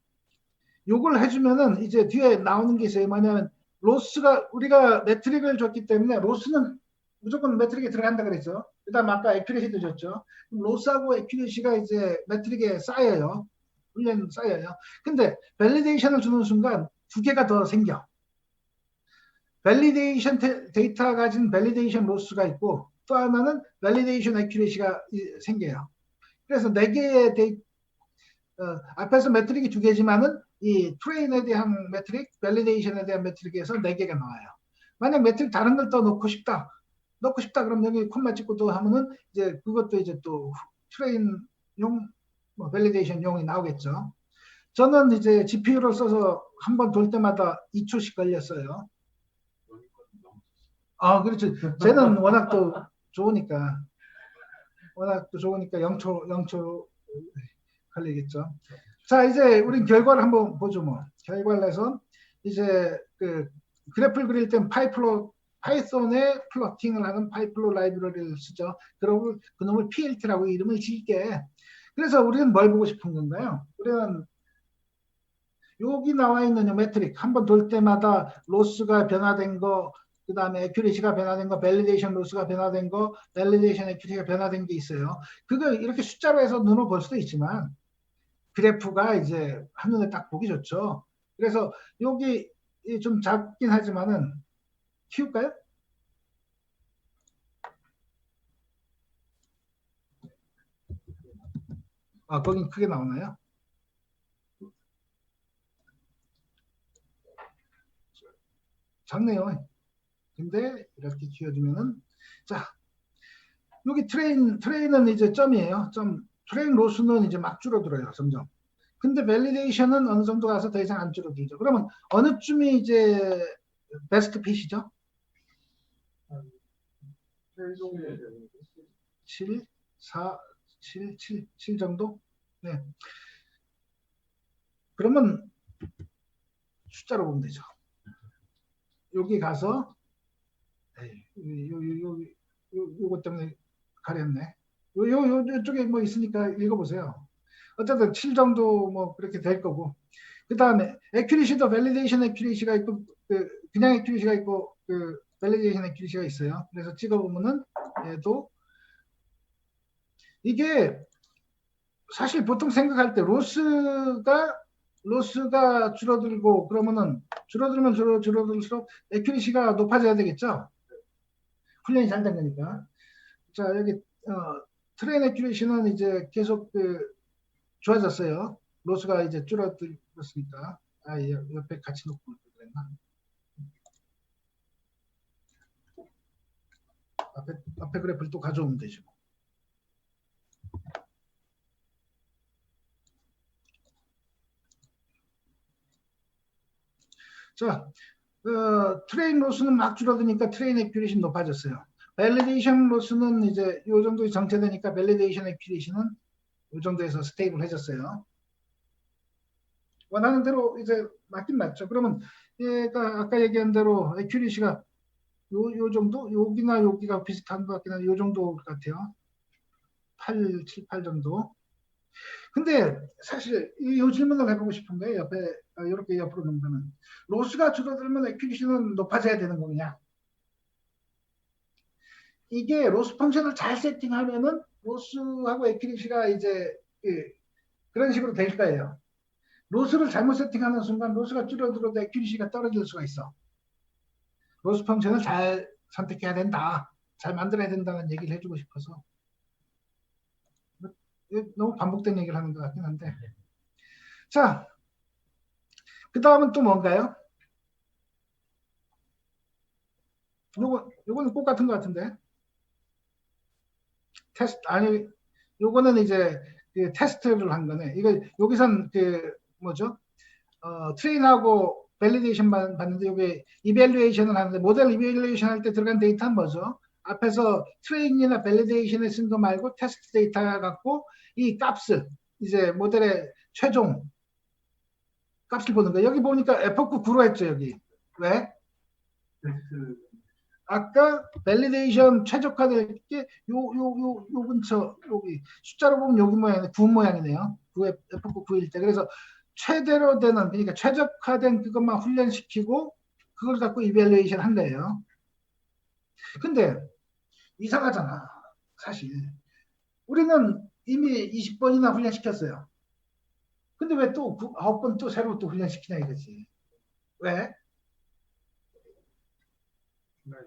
요걸 해주면은 이제 뒤에 나오는 게 있어요. 뭐냐면, 로스가, 우리가 매트릭을 줬기 때문에 로스는 무조건 매트릭에 들어간다 그랬죠. 그 다음 아까 에큐레시도 줬죠. 로스하고 에큐레시가 이제 매트릭에 쌓여요. 훈련 쌓여요. 근데 밸리데이션을 주는 순간 두 개가 더 생겨. 밸리데이션 데이터 가진 밸리데이션 로스가 있고 또 하나는 밸리데이션 에큐레시가 생겨요. 그래서 네 개의 앞에서 매트릭이 두 개지만은 이 트레인에 대한 매트릭, 밸리데이션에 대한 매트릭에서 네 개가 나와요. 만약 매트릭 다른 걸 더 넣고 싶다 그럼 여기 콤마 찍고 또 하면은 이제 그것도 이제 또 트레인용 밸리데이션용이 나오겠죠. 저는 이제 GPU를 써서 한 번 돌 때마다 2초씩 걸렸어요. 아, 그렇죠. 쟤는 워낙 또 좋으니까 0초 걸리겠죠. 자, 이제 우린 결과를 한번 보죠. 뭐 결과를 해서 이제 그래프를 그릴 땐 파이썬에 플로팅을 하는 파이플로 라이브러리를 쓰죠. 그러고 그놈을 PLT라고 이름을 지을게. 그래서 우리는 뭘 보고 싶은 건가요? 우리는 여기 나와 있는 매트릭 한 번 돌 때마다 로스가 변화된 거, 그 다음에 에큐레시가 변화된 거, 밸리데이션 로스가 변화된 거, 밸리데이션 에큐레시가 변화된 게 있어요. 그거 이렇게 숫자로 해서 눈으로 볼 수도 있지만 그래프가 이제 한눈에 딱 보기 좋죠. 그래서 여기 좀 작긴 하지만은 키울까요? 아, 거긴 크게 나오나요? 작네요. 근데 이렇게 키워주면은, 자, 여기 트레인은 이제 점이에요. 점. 트레인 로스는 이제 막 줄어들어요, 점점. 근데 밸리데이션은 어느 정도 가서 더 이상 안 줄어들죠. 그러면 어느 쯤이 이제 베스트 핏이죠? 한 7 정도 되는 7, 4, 7 정도? 네. 그러면 숫자로 보면 되죠. 여기 가서, 요거 때문에 가렸네. 요쪽에 뭐 있으니까 읽어보세요. 어쨌든 7 정도 뭐 그렇게 될 거고. 그 다음에 액큐리시도 밸리데이션 액큐리시가 있고, 그냥 액큐리시가 있고, 밸리데이션 액큐리시가 있어요. 그래서 찍어보면은 얘도 이게 사실 보통 생각할 때 로스가 줄어들고 그러면은 줄어들면 줄어들수록 액큐리시가 높아져야 되겠죠. 훈련이 잘 된 거니까. 자, 여기 트레인 액큐리시는 이제 계속 좋아졌어요. 로스가 이제 줄어들었으니까. 아, 옆에 같이 놓고 그랬나? 앞에 그래프를 또 가져오면 되죠. 자, 트레인 로스는 막 줄어드니까 트레인 액큐리시는 높아졌어요. 밸리데이션 로스는 이제 이 정도 정체되니까 밸리데이션 액큐리시는 이 정도에서 스테이블해졌어요. 원하는 대로 이제 맞긴 맞죠. 그러면 얘가 아까 얘기한 대로 액큐리시가 요 정도? 여기나 여기가 비슷한 것 같긴 한데 요 정도 같아요. 8, 7, 8 정도. 근데 사실 이 질문을 해보고 싶은 거예요. 옆에 이렇게 옆으로 놓으면 로스가 줄어들면 액큐리시는 높아져야 되는 거냐? 이게 로스 펑션을 잘 세팅하면은 로스하고 액큐리시가 이제 그런 식으로 될 거예요. 로스를 잘못 세팅하는 순간 로스가 줄어들어도 액큐리시가 떨어질 수가 있어. 로스 펑션을 잘 선택해야 된다. 잘 만들어야 된다는 얘기를 해주고 싶어서. 너무 반복된 얘기를 하는 것 같긴 한데. 자, 그 다음은 또 뭔가요? 요거는 똑같은 것 같은데. 테스트, 아니, 요거는 이제 테스트를 한 거네. 이거, 여기선 뭐죠? 트레인하고 밸리데이션 받는데 여기 이밸류에이션을 하는데 모델 이밸류에이션 할 때 들어간 데이터는 뭐죠? 앞에서 트레인이나 밸리데이션에 쓴 거 말고 테스트 데이터 갖고 이 값을 이제 모델의 최종 값을 보는 거예요. 여기 보니까 F9 9로 했죠, 여기. 왜? 아까 밸리데이션 최적화될 게 요 근처 여기 숫자로 보면 여기 모양이 9 모양이네요. 9 F9 9일 때. 그래서 최대로 되는 그러니까 최적화된 그것만 훈련시키고 그걸 갖고 이밸류에이션 한 거예요. 근데 이상하잖아. 사실 우리는 이미 20번이나 훈련시켰어요. 근데 왜 또 9번 또 새로 또 훈련시키냐 이거지. 왜?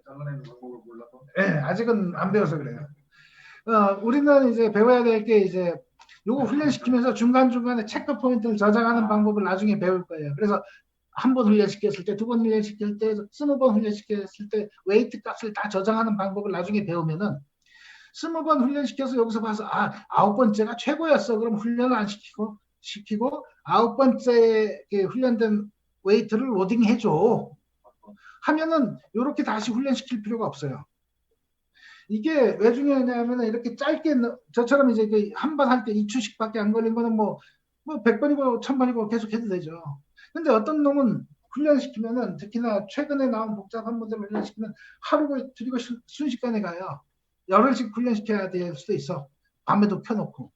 잘라내는 방법을 몰라서. 네, 아직은 안 배워서 그래요. 우리는 이제 배워야 될 게 이제 요거 훈련시키면서 중간중간에 체크 포인트를 저장하는 방법을 나중에 배울 거예요. 그래서 한 번 훈련시켰을 때, 2번 훈련시킬 때, 20번 훈련시켰을 때 웨이트 값을 다 저장하는 방법을 나중에 배우면은 20번 훈련시켜서 여기서 봐서 9번째가 최고였어. 그럼 훈련을 안 시키고 9번째 훈련된 웨이트를 로딩해줘. 하면은 이렇게 다시 훈련시킬 필요가 없어요. 이게 왜 중요하냐면 이렇게 짧게 저처럼 이제 한 번 할 때 2초씩밖에 안 걸린 거는 뭐 100번이고 1000번이고 계속 해도 되죠. 근데 어떤 놈은 훈련시키면은 특히나 최근에 나온 복잡한 모델 훈련시키면 하루고 줄이고 순식간에 가요. 열흘씩 훈련시켜야 될 수도 있어. 밤에도 켜놓고.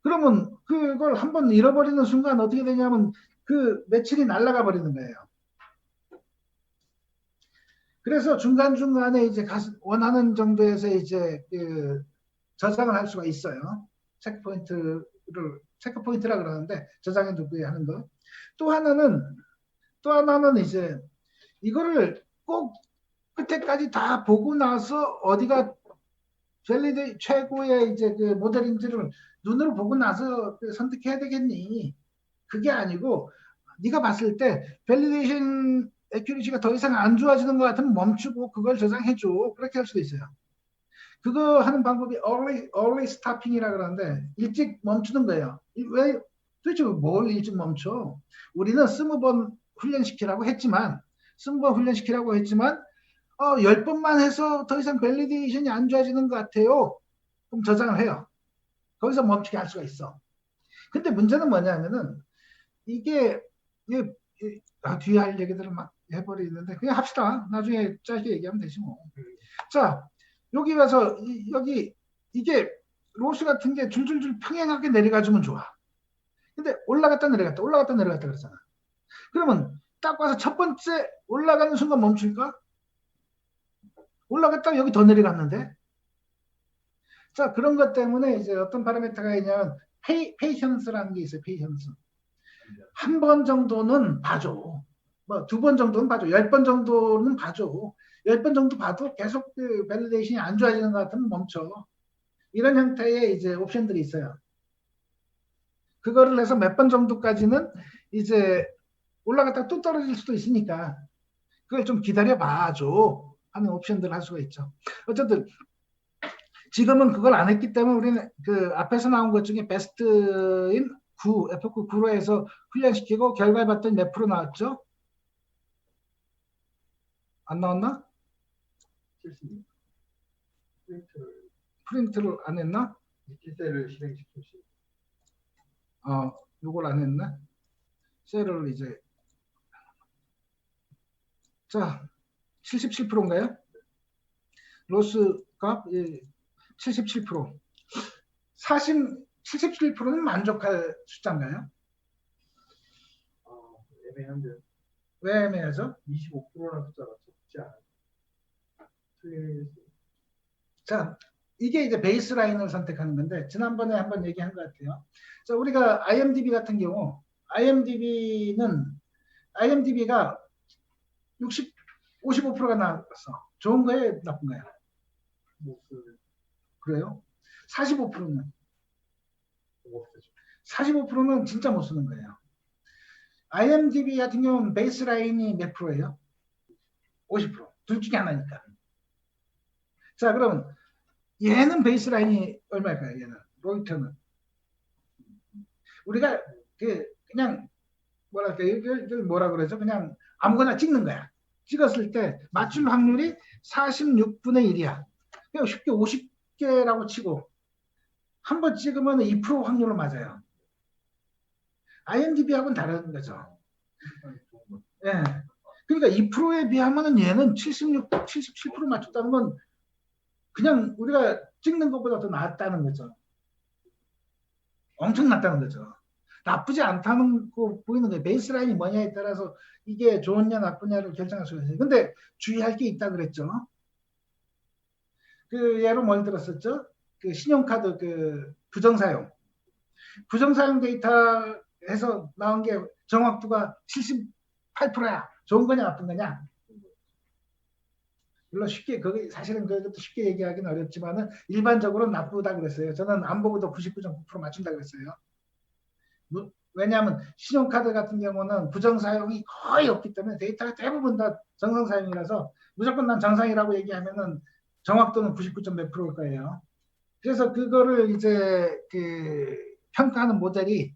그러면 그걸 한번 잃어버리는 순간 어떻게 되냐면 그 며칠이 날아가 버리는 거예요. 그래서 중간중간에 이제 원하는 정도에서 이제 저장을 할 수가 있어요. 체크포인트를 체크 포인트라 그러는데 저장해 두고 하는 거. 또 하나는 이제 이거를 꼭 끝에까지 다 보고 나서 어디가 밸리드 최고의 이제 그 모델인지를 눈으로 보고 나서 선택해야 되겠니? 그게 아니고 네가 봤을 때 밸리데이션 애큐리시가 더 이상 안 좋아지는 것 같으면 멈추고 그걸 저장해줘. 그렇게 할 수도 있어요. 그거 하는 방법이 early stopping이라 그러는데 일찍 멈추는 거예요. 왜 도대체 뭘 일찍 멈춰? 우리는 20번 훈련시키라고 했지만 10번만 해서 더 이상 밸리데이션이 안 좋아지는 것 같아요. 그럼 저장을 해요. 거기서 멈추게 할 수가 있어. 근데 문제는 뭐냐면은 이게 뒤에 할 얘기들을 막 해버리는데 그냥 합시다. 나중에 짧게 얘기하면 되지 뭐. 자, 여기 와서 이게 로스 같은 게 줄줄줄 평행하게 내려가주면 좋아. 근데 올라갔다 내려갔다 그러잖아. 그러면 딱 와서 첫 번째 올라가는 순간 멈출까? 올라갔다가 여기 더 내려갔는데. 자, 그런 것 때문에 이제 어떤 파라미터가 있냐면 페이션스라는 게 있어요. 페이션스. 한 번 정도는 봐줘. 뭐 2번 정도는 봐줘. 10번 정도는 봐줘. 10번 정도 봐도 계속 그 밸리데이션이 안 좋아지는 것 같으면 멈춰. 이런 형태의 이제 옵션들이 있어요. 그거를 해서 몇 번 정도까지는 이제 올라갔다가 또 떨어질 수도 있으니까 그걸 좀 기다려 봐줘 하는 옵션들을 할 수가 있죠. 어쨌든 지금은 그걸 안 했기 때문에 우리는 그 앞에서 나온 것 중에 베스트인 F9 9로 해서 훈련시키고 결과를 봤더니 몇 프로 나왔죠? 안 나왔나? 76. 프린트를 안 했나? 기세를 실행시킨 시. 요걸 안 했나? 셀을 이제 자 77%인가요? 로스 값 77%. 77%는 만족할 숫자인가요? 애매한데 왜 애매하죠? 25%라는 숫자가 적지 않아요. 자, 이게 이제 베이스라인을 선택하는 건데 지난번에 한번 얘기한 것 같아요. 자, 우리가 IMDb 같은 경우 IMDb가 55%가 나왔어. 좋은 거예요? 나쁜 거예요? 그래요? 45%는? 45%는 진짜 못 쓰는 거예요. IMDb 같은 경우는 베이스라인이 몇 프로예요? 50%. 둘 중에 하나니까. 자, 그럼 얘는 베이스라인이 얼마일까요? 얘는 로이터는 우리가 그냥 뭐랄까 이걸 뭐라 그러죠? 그냥 아무거나 찍는 거야. 찍었을 때 맞출 확률이 46분의 1이야. 그냥 쉽게 50개라고 치고 한 번 찍으면 2% 확률로 맞아요. IMDb하고는 다른 거죠. 예. 그러니까 2%에 비하면 얘는 77% 맞췄다는 건 그냥 우리가 찍는 것보다 더 낫다는 거죠. 엄청 낫다는 거죠. 나쁘지 않다는 거 보이는 거예요. 베이스라인이 뭐냐에 따라서 이게 좋으냐 나쁘냐를 결정할 수가 있어요. 근데 주의할 게 있다 그랬죠. 그 예로 뭘 들었었죠? 그 신용카드 그 부정사용 데이터에서 나온 게 정확도가 78%야. 좋은 거냐 나쁜 거냐? 물론 쉽게 사실은 그것도 쉽게 얘기하기는 어렵지만은 일반적으로 나쁘다 그랬어요. 저는 안 보고도 99.9% 맞춘다 그랬어요. 왜냐하면 신용카드 같은 경우는 부정 사용이 거의 없기 때문에 데이터가 대부분 다 정상 사용이라서 무조건 난 정상이라고 얘기하면은 정확도는 99.몇 %일 거예요. 그래서 그거를 이제 그 평가하는 모델이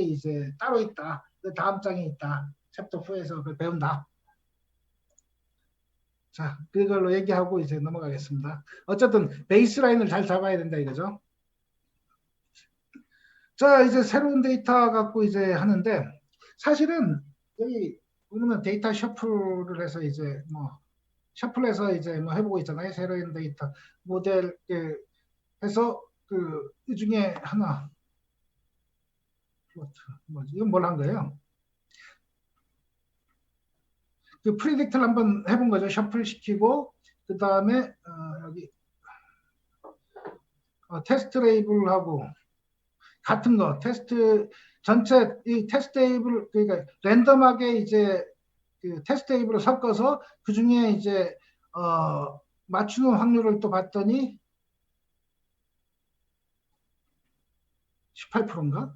이제 따로 있다. 그 다음 장에 있다. 챕터 4에서 그걸 배운다. 자, 그걸로 얘기하고 이제 넘어가겠습니다. 어쨌든 베이스라인을 잘 잡아야 된다 이거죠. 자, 이제 새로운 데이터 갖고 이제 하는데 사실은 여기 보면 데이터 셔플을 해서 이제 뭐 셔플해서 이제 뭐 해보고 있잖아요. 새로운 데이터 모델 해서 그 중에 하나 뭐지? 이건 뭘 한 거예요? 그 프리딕트를 한번 해본 거죠. 셔플 시키고 그 다음에 여기 테스트 레이블하고 같은 거 테스트 전체 이 테스트 테이블 그러니까 랜덤하게 이제 그 테스트 테이블을 섞어서 그 중에 이제 맞추는 확률을 또 봤더니 18%인가?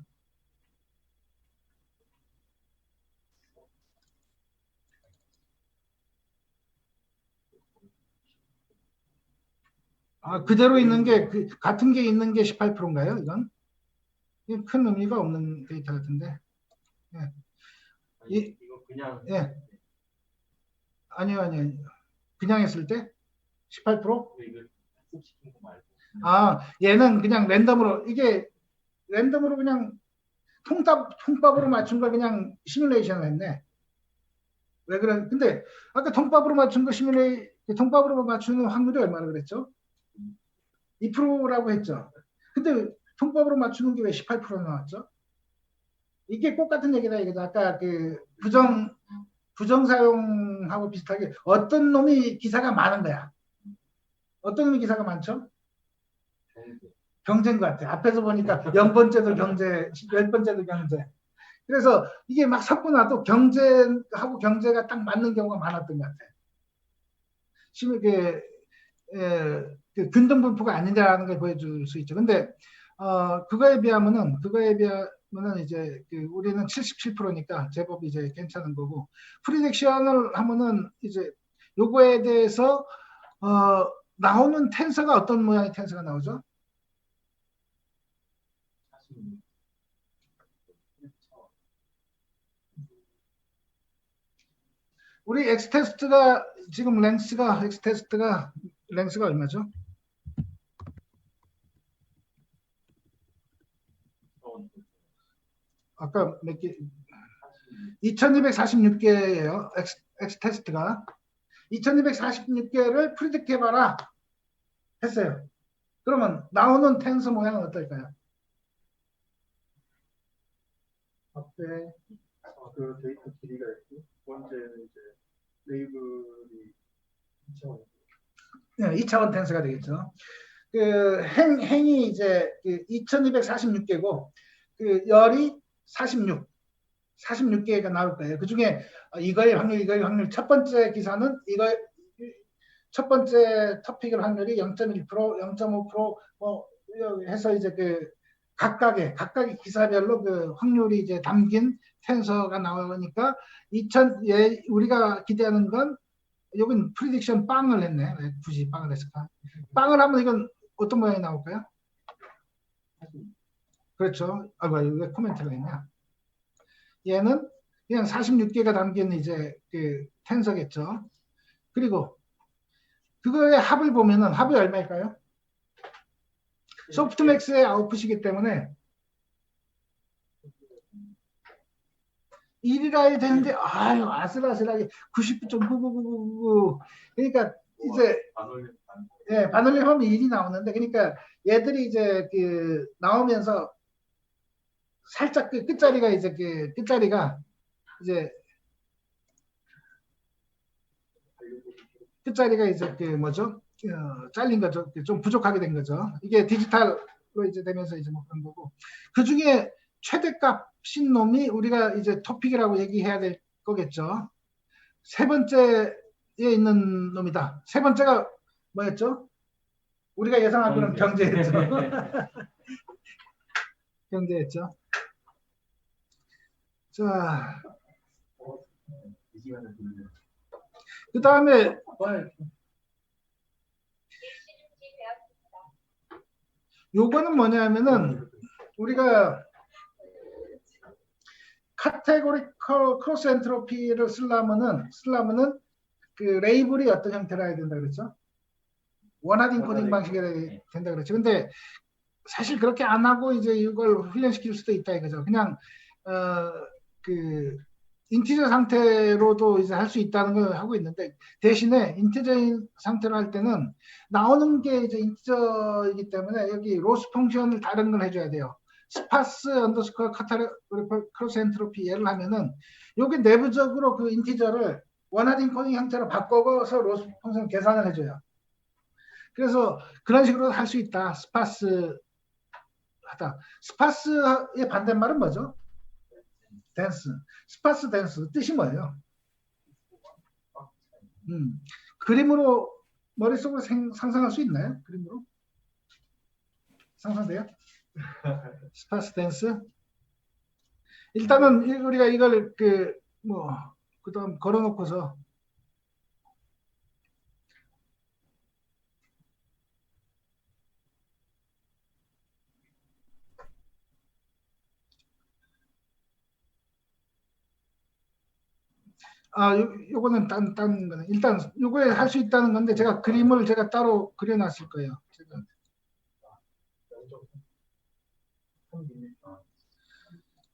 아, 그대로 있는 게, 같은 게 있는 게 18%인가요, 이건? 이건 큰 의미가 없는 데이터 같은데. 예. 이거 그냥 예. 아니요. 그냥 했을 때? 18%? 이거 학습시킨 거 말고. 아, 얘는 그냥 랜덤으로, 이게 랜덤으로 그냥 통밥으로 맞춘 걸 그냥 시뮬레이션을 했네. 왜 그래? 근데 아까 통밥으로 맞춘 거 통밥으로 맞추는 확률이 얼마나 그랬죠? 2%라고 했죠. 근데 통밥으로 맞추는 게 왜 18% 나왔죠? 이게 똑같은 얘기다 이거죠. 아까 그 부정 사용하고 비슷하게 어떤 놈이 기사가 많은 거야. 어떤 놈이 기사가 많죠? 경제인 것 같아. 앞에서 보니까 0번째도 경제, 10번째도 경제. 그래서 이게 막 섞고 나도 경제하고 경제가 딱 맞는 경우가 많았던 것 같아. 심히 그 균등분포가 아니냐라는 걸 보여줄 수 있죠. 근데 그거에 비하면은 이제 우리는 77%니까 제법 이제 괜찮은 거고 프리딕션을 하면은 이제 요거에 대해서 나오는 텐서가 어떤 모양의 텐서가 나오죠? 우리 엑스테스트가 지금 랭스가 얼마죠? 아까 몇 개? 2246개예요. 엑스테스트가 2246개를 프리딕트 해봐라 했어요. 그러면 나오는 텐서 모양은 어떨까요? 앞에 그 데이터 길이가 있고 두 번째는 이제 레이블이 2차원. 네, 2차원 텐서가 되겠죠. 그 행이 이제 2246개고 그 열이 46개가 나올 거예요. 그 중에 이거의 확률 첫 번째 기사는 첫 번째 토픽의 확률이 0.1%, 0.5% 해서 이제 각각의 기사별로 그 확률이 이제 담긴 텐서가 나오니까 우리가 기대하는 건 여긴 프리딕션 빵을 했네. 왜 굳이 빵을 했을까? 빵을 하면 이건 어떤 모양이 나올까요? 그렇죠. 왜 코멘트가 있냐? 얘는 그냥 46개가 담긴 이제 그 텐서겠죠. 그리고 그거의 합을 보면은 합이 얼마일까요? 소프트맥스의 아웃풋이기 때문에 1이라 해야 되는데 아슬아슬하게 99.99999 그러니까 이제 반올림 하면 1이 나오는데 그러니까 얘들이 이제 나오면서 살짝 끝자리가 이제 뭐죠? 잘린 거죠. 좀 부족하게 된 거죠. 이게 디지털로 이제 되면서 이제 뭐 그런 거고. 그 중에 최대값인 놈이 우리가 이제 토픽이라고 얘기해야 될 거겠죠. 세 번째에 있는 놈이다. 세 번째가 뭐였죠? 우리가 예상하고는 경제였죠. 경제였죠. 자, 그 다음에 요거는 뭐냐면은 우리가 카테고리컬 크로스 엔트로피를 쓰려면은 그 레이블이 어떤 형태로 해야 된다 그랬죠? 원하드 인코딩 방식이 된다 그랬죠. 근데 사실 그렇게 안 하고 이제 이걸 훈련시킬 수도 있다 이거죠. 그냥 인티저 상태로도 이제 할 수 있다는 걸 하고 있는데 대신에 인티저 상태로 할 때는 나오는 게 이제 인티저이기 때문에 여기 로스 펑션을 다른 걸 해줘야 돼요. 스파스 언더스코어 카테고리컬 크로스 엔트로피 얘를 하면은 여기 내부적으로 그 인티저를 원하드 인코딩 형태로 바꿔서 로스 펑션 계산을 해줘요. 그래서 그런 식으로 할 수 있다. 스파스 하다. 스파스의 반대말은 뭐죠? 댄스. 스파스 댄스 뜻이 뭐예요? 그림으로 머릿속으로 상상할 수 있나요? 그림으로? 상상돼요? 스파스 댄스? 일단은 우리가 이걸 그다음 걸어놓고서 요거는 딴 거는 일단 요거에 할 수 있다는 건데 제가 그림을 제가 따로 그려놨을 거예요. 제가.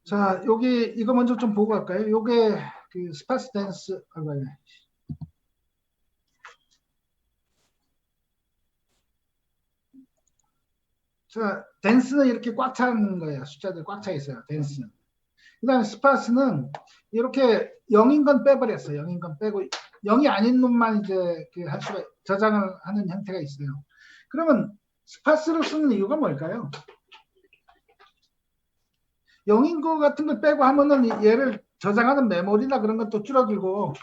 자, 여기 이거 먼저 좀 보고 갈까요? 요게 그 스파스 댄스 자, 댄스는 이렇게 꽉 찬 거예요. 숫자들 꽉 차 있어요. 댄스는. 그다음에 스파스는 이렇게 0인 건 빼버렸어요. 0인 건 빼고 0이 아닌 놈만 이제 할 수가 저장을 하는 형태가 있어요. 그러면 스파스를 쓰는 이유가 뭘까요? 0인 거 같은 걸 빼고 하면은 얘를 저장하는 메모리나 그런 것도 줄어들고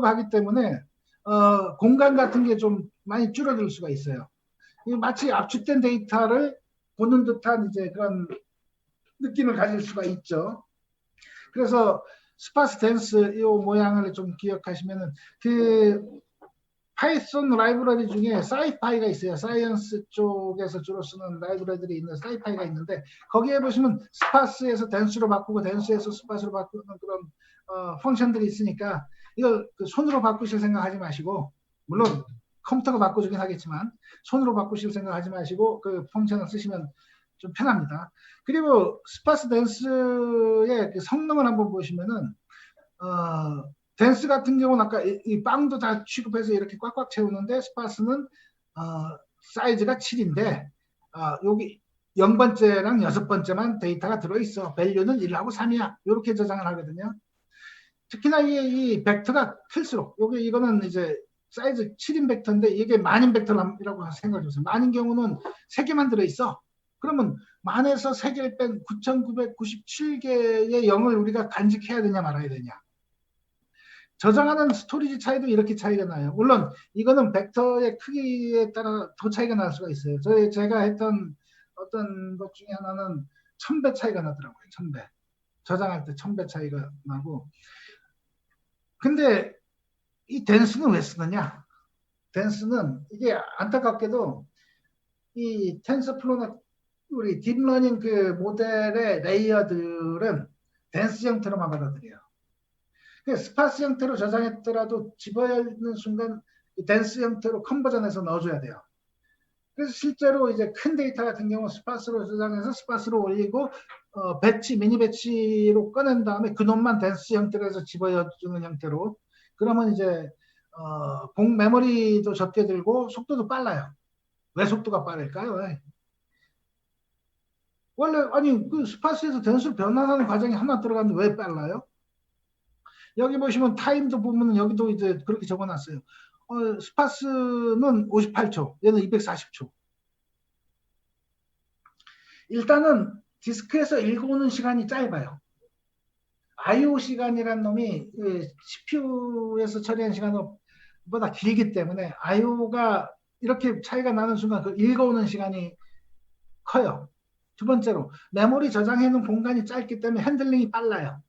하기 때문에 공간 같은 게 좀 많이 줄어들 수가 있어요. 마치 압축된 데이터를 보는 듯한 이제 그런 느낌을 가질 수가 있죠. 그래서 스파스 댄스 이 모양을 좀 기억하시면은 그 파이썬 라이브러리 중에 사이파이가 있어요. 사이언스 쪽에서 주로 쓰는 라이브러리들이 있는 사이파이가 있는데 거기에 보시면 스파스에서 댄스로 바꾸고 댄스에서 스파스로 바꾸는 그런 펑션들이 있으니까 이걸 손으로 바꾸실 생각하지 마시고 물론 컴퓨터가 바꿔주긴 하겠지만 손으로 바꾸실 생각하지 마시고 그 펑션을 쓰시면 좀 편합니다. 그리고 스파스 댄스의 그 성능을 한번 보시면은 댄스 같은 경우는 아까 이 빵도 다 취급해서 이렇게 꽉꽉 채우는데 스파스는 사이즈가 7인데 여기 0번째랑 6번째만 데이터가 들어있어. 밸류는 1하고 3이야. 이렇게 저장을 하거든요. 특히나 이 벡터가 클수록 이거는 이제 사이즈 7인 벡터인데 이게 만인 벡터라고 생각해 보세요. 만인 경우는 3개만 들어있어. 그러면 만에서 3개를 뺀 9,997개의 0을 우리가 간직해야 되냐 말아야 되냐. 저장하는 스토리지 차이도 이렇게 차이가 나요. 물론 이거는 벡터의 크기에 따라 더 차이가 날 수가 있어요. 제가 했던 어떤 것 중에 하나는 1000배 차이가 나더라고요. 1000배. 저장할 때 1000배 차이가 나고. 근데 이 댄스는 왜 쓰느냐? 댄스는 이게 안타깝게도 이 텐서플로나 우리 딥러닝 그 모델의 레이어들은 댄스 형태로만 받아들여요. 스파스 형태로 저장했더라도 집어넣는 순간 댄스 형태로 컨버전해서 넣어줘야 돼요. 그래서 실제로 이제 큰 데이터 같은 경우 스파스로 저장해서 스파스로 올리고 배치, 미니 배치로 꺼낸 다음에 그놈만 댄스 형태로 해서 집어넣어주는 형태로 그러면 이제 공 메모리도 적게 들고 속도도 빨라요. 왜 속도가 빠를까요? 원래 아니 그 스파스에서 댄스로 변환하는 과정이 하나 들어갔는데 왜 빨라요? 여기 보시면 타임도 보면 여기도 이제 그렇게 적어놨어요. 스파스는 58초, 얘는 240초. 일단은 디스크에서 읽어오는 시간이 짧아요. I/O 시간이라는 놈이 CPU에서 처리한 시간보다 길기 때문에 I/O가 이렇게 차이가 나는 순간 그 읽어오는 시간이 커요. 두 번째로 메모리 저장해놓은 공간이 짧기 때문에 핸들링이 빨라요.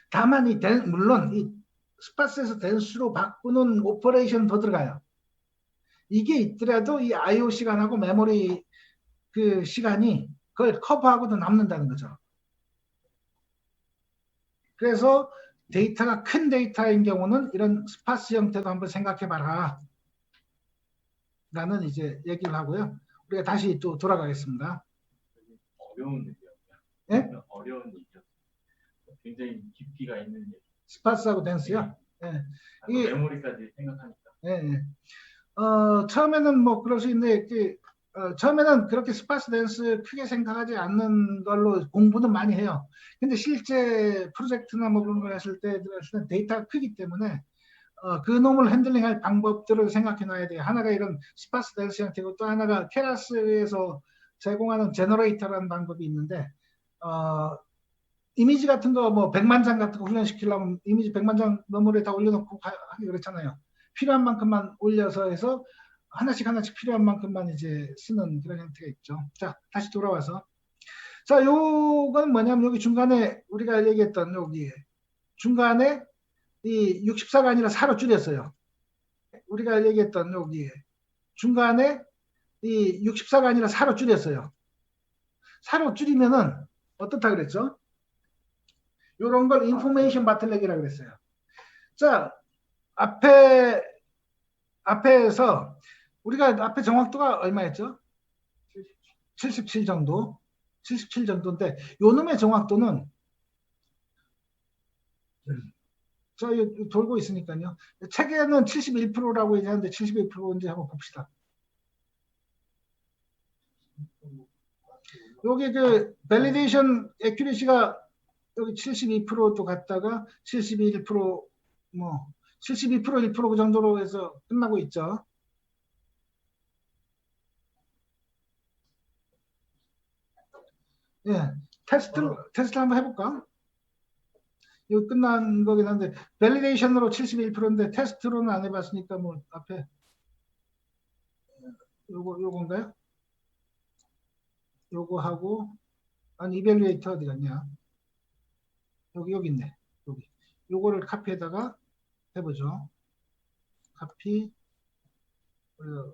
다만 물론 이 스파스에서 댄스로 바꾸는 오퍼레이션 더 들어가요. 이게 있더라도 이 I/O 시간하고 메모리 그 시간이 그걸 커버하고도 남는다는 거죠. 그래서 데이터가 큰 데이터인 경우는 이런 스파스 형태도 한번 생각해봐라. 라는 이제 얘기를 하고요. 우리가 다시 또 돌아가겠습니다. 어려운 얘기요. 예? 어려운 얘기요. 굉장히 깊이가 있는 얘기. 스파스하고 댄스요? 예. 이게 메모리까지 생각하니까. 예. 처음에는 뭐 그럴 수 있는데 처음에는 그렇게 스파스 댄스 크게 생각하지 않는 걸로 공부는 많이 해요. 근데 실제 프로젝트나 뭐 그런 걸 했을 때 데이터가 크기 때문에 그 놈을 핸들링할 방법들을 생각해 놔야 돼요. 하나가 이런 스파스 댄스 형태고 또 하나가 케라스에서 제공하는 제너레이터라는 방법이 있는데 이미지 같은 거 뭐 100만 장 같은 거 훈련시키려면 이미지 100만 장 너머에 다 올려놓고 하기 그렇잖아요. 필요한 만큼만 올려서 해서 하나씩 필요한 만큼만 이제 쓰는 그런 형태가 있죠. 자, 다시 돌아와서. 자, 요건 뭐냐면 여기 중간에 우리가 얘기했던 여기 중간에 이 64가 아니라 4로 줄였어요. 우리가 얘기했던 여기 중간에 이 64가 아니라 4로 줄였어요. 4로 줄이면은 어떻다 그랬죠? 요런 걸 인포메이션 바틀렉이라고 그랬어요. 자, 앞에서 우리가 앞에 정확도가 얼마였죠? 77 정도. 77 정도인데 요 놈의 정확도는 자, 돌고 있으니까요. 책에는 71%라고 얘기하는데 71%인지 한번 봅시다. 여기 그 밸리데이션 애큐리시가 여기 72%도 갔다가 71% 뭐 72% 1% 그 정도로 해서 끝나고 있죠. 예, 테스트를 한번 해볼까? 이거 끝난 거긴 한데 밸리데이션으로 71%인데 테스트로는 안 해봤으니까 뭐 앞에 요건가요? 요거 하고 아니 이밸리에이터 어디 갔냐? 여기 있네. 여기 요거를 카피에다가 해보죠. 카피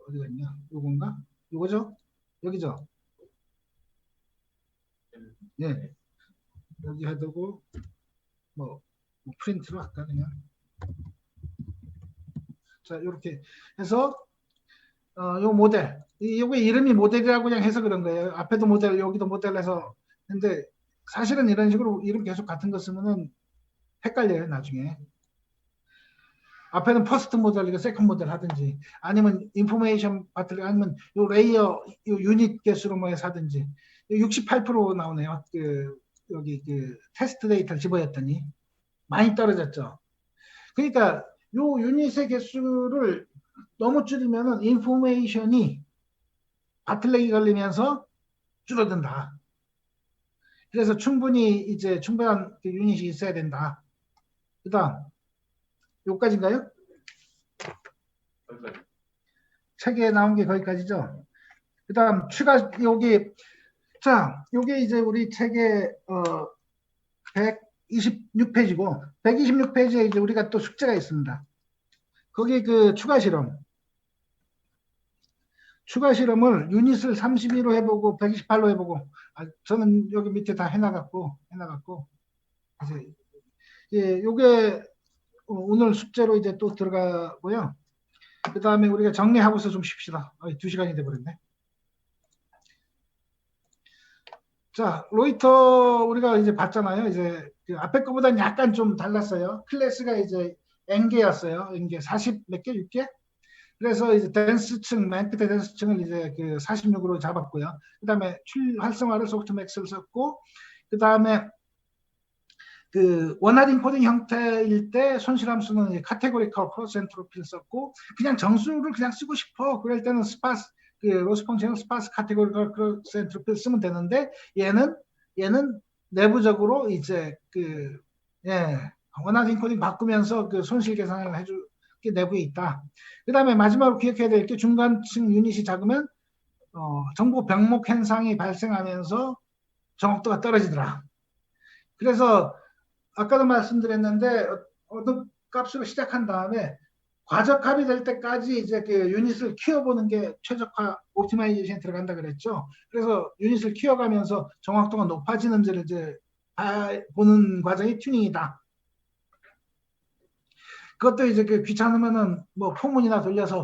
어디 갔냐? 요건가? 요거죠? 여기죠? 네. 여기 해두고 뭐 프린트로 할까 그냥. 자, 이렇게 해서 요 모델, 요게 이름이 모델이라고 그냥 해서 그런 거예요. 앞에도 모델, 여기도 모델 해서. 근데 사실은 이런 식으로 이름 계속 같은 거 쓰면은 헷갈려요, 나중에. 앞에는 퍼스트 모델, 이거 세컨드 모델 하든지, 아니면 인포메이션 바틀, 아니면 요 레이어, 요 유닛 개수로 뭐 해서 하든지. 68% 나오네요. 여기 테스트 데이터를 집어였더니 많이 떨어졌죠. 그러니까 요 유닛의 개수를 너무 줄이면은 인포메이션이 바틀렉이 걸리면서 줄어든다. 그래서 충분히 이제 충분한 유닛이 있어야 된다. 그 다음 요까지인가요? 책에 나온 게 거기까지죠. 그 다음 추가 여기 자 요게 이제 우리 책에 126페이지고 126페이지에 이제 우리가 또 숙제가 있습니다. 거기 그 추가 실험을 유닛을 32로 해보고 128로 해보고 저는 여기 밑에 다 해나갔고 그래서 예, 요게 오늘 숙제로 이제 또 들어가고요. 그 다음에 우리가 정리하고서 좀 쉽시다. 2시간이 돼버렸네. 자, 로이터 우리가 이제 봤잖아요. 이제 그 앞에 거보다는 약간 좀 달랐어요. 클래스가 이제 N개였어요. N개 40 몇 개? 6개? 그래서 이제 댄스층, 맨 끝에 댄스층을 이제 그 46으로 잡았고요. 그 다음에 활성화를 소프트맥스를 썼고, 그 다음에 그 원하드 인코딩 형태일 때 손실함수는 이제 카테고리컬 크로스 엔트로피를 썼고, 그냥 정수를 그냥 쓰고 싶어. 그럴 때는 스파스, 그 로스 펑션은 스파스 카테고리컬 크로스 엔트로피를 쓰면 되는데, 얘는 내부적으로 이제 원하드 인코딩 바꾸면서 그 손실 계산을 해줄 게 내부에 있다. 그 다음에 마지막으로 기억해야 될 게 중간층 유닛이 작으면 정보 병목 현상이 발생하면서 정확도가 떨어지더라. 그래서 아까도 말씀드렸는데 어떤 값으로 시작한 다음에 과적합이 될 때까지 이제 그 유닛을 키워보는 게 최적화 옵티마이제이션에 들어간다 그랬죠. 그래서 유닛을 키워가면서 정확도가 높아지는지를 이제 보는 과정이 튜닝이다. 그것도 이제 그 귀찮으면은 뭐 포문이나 돌려서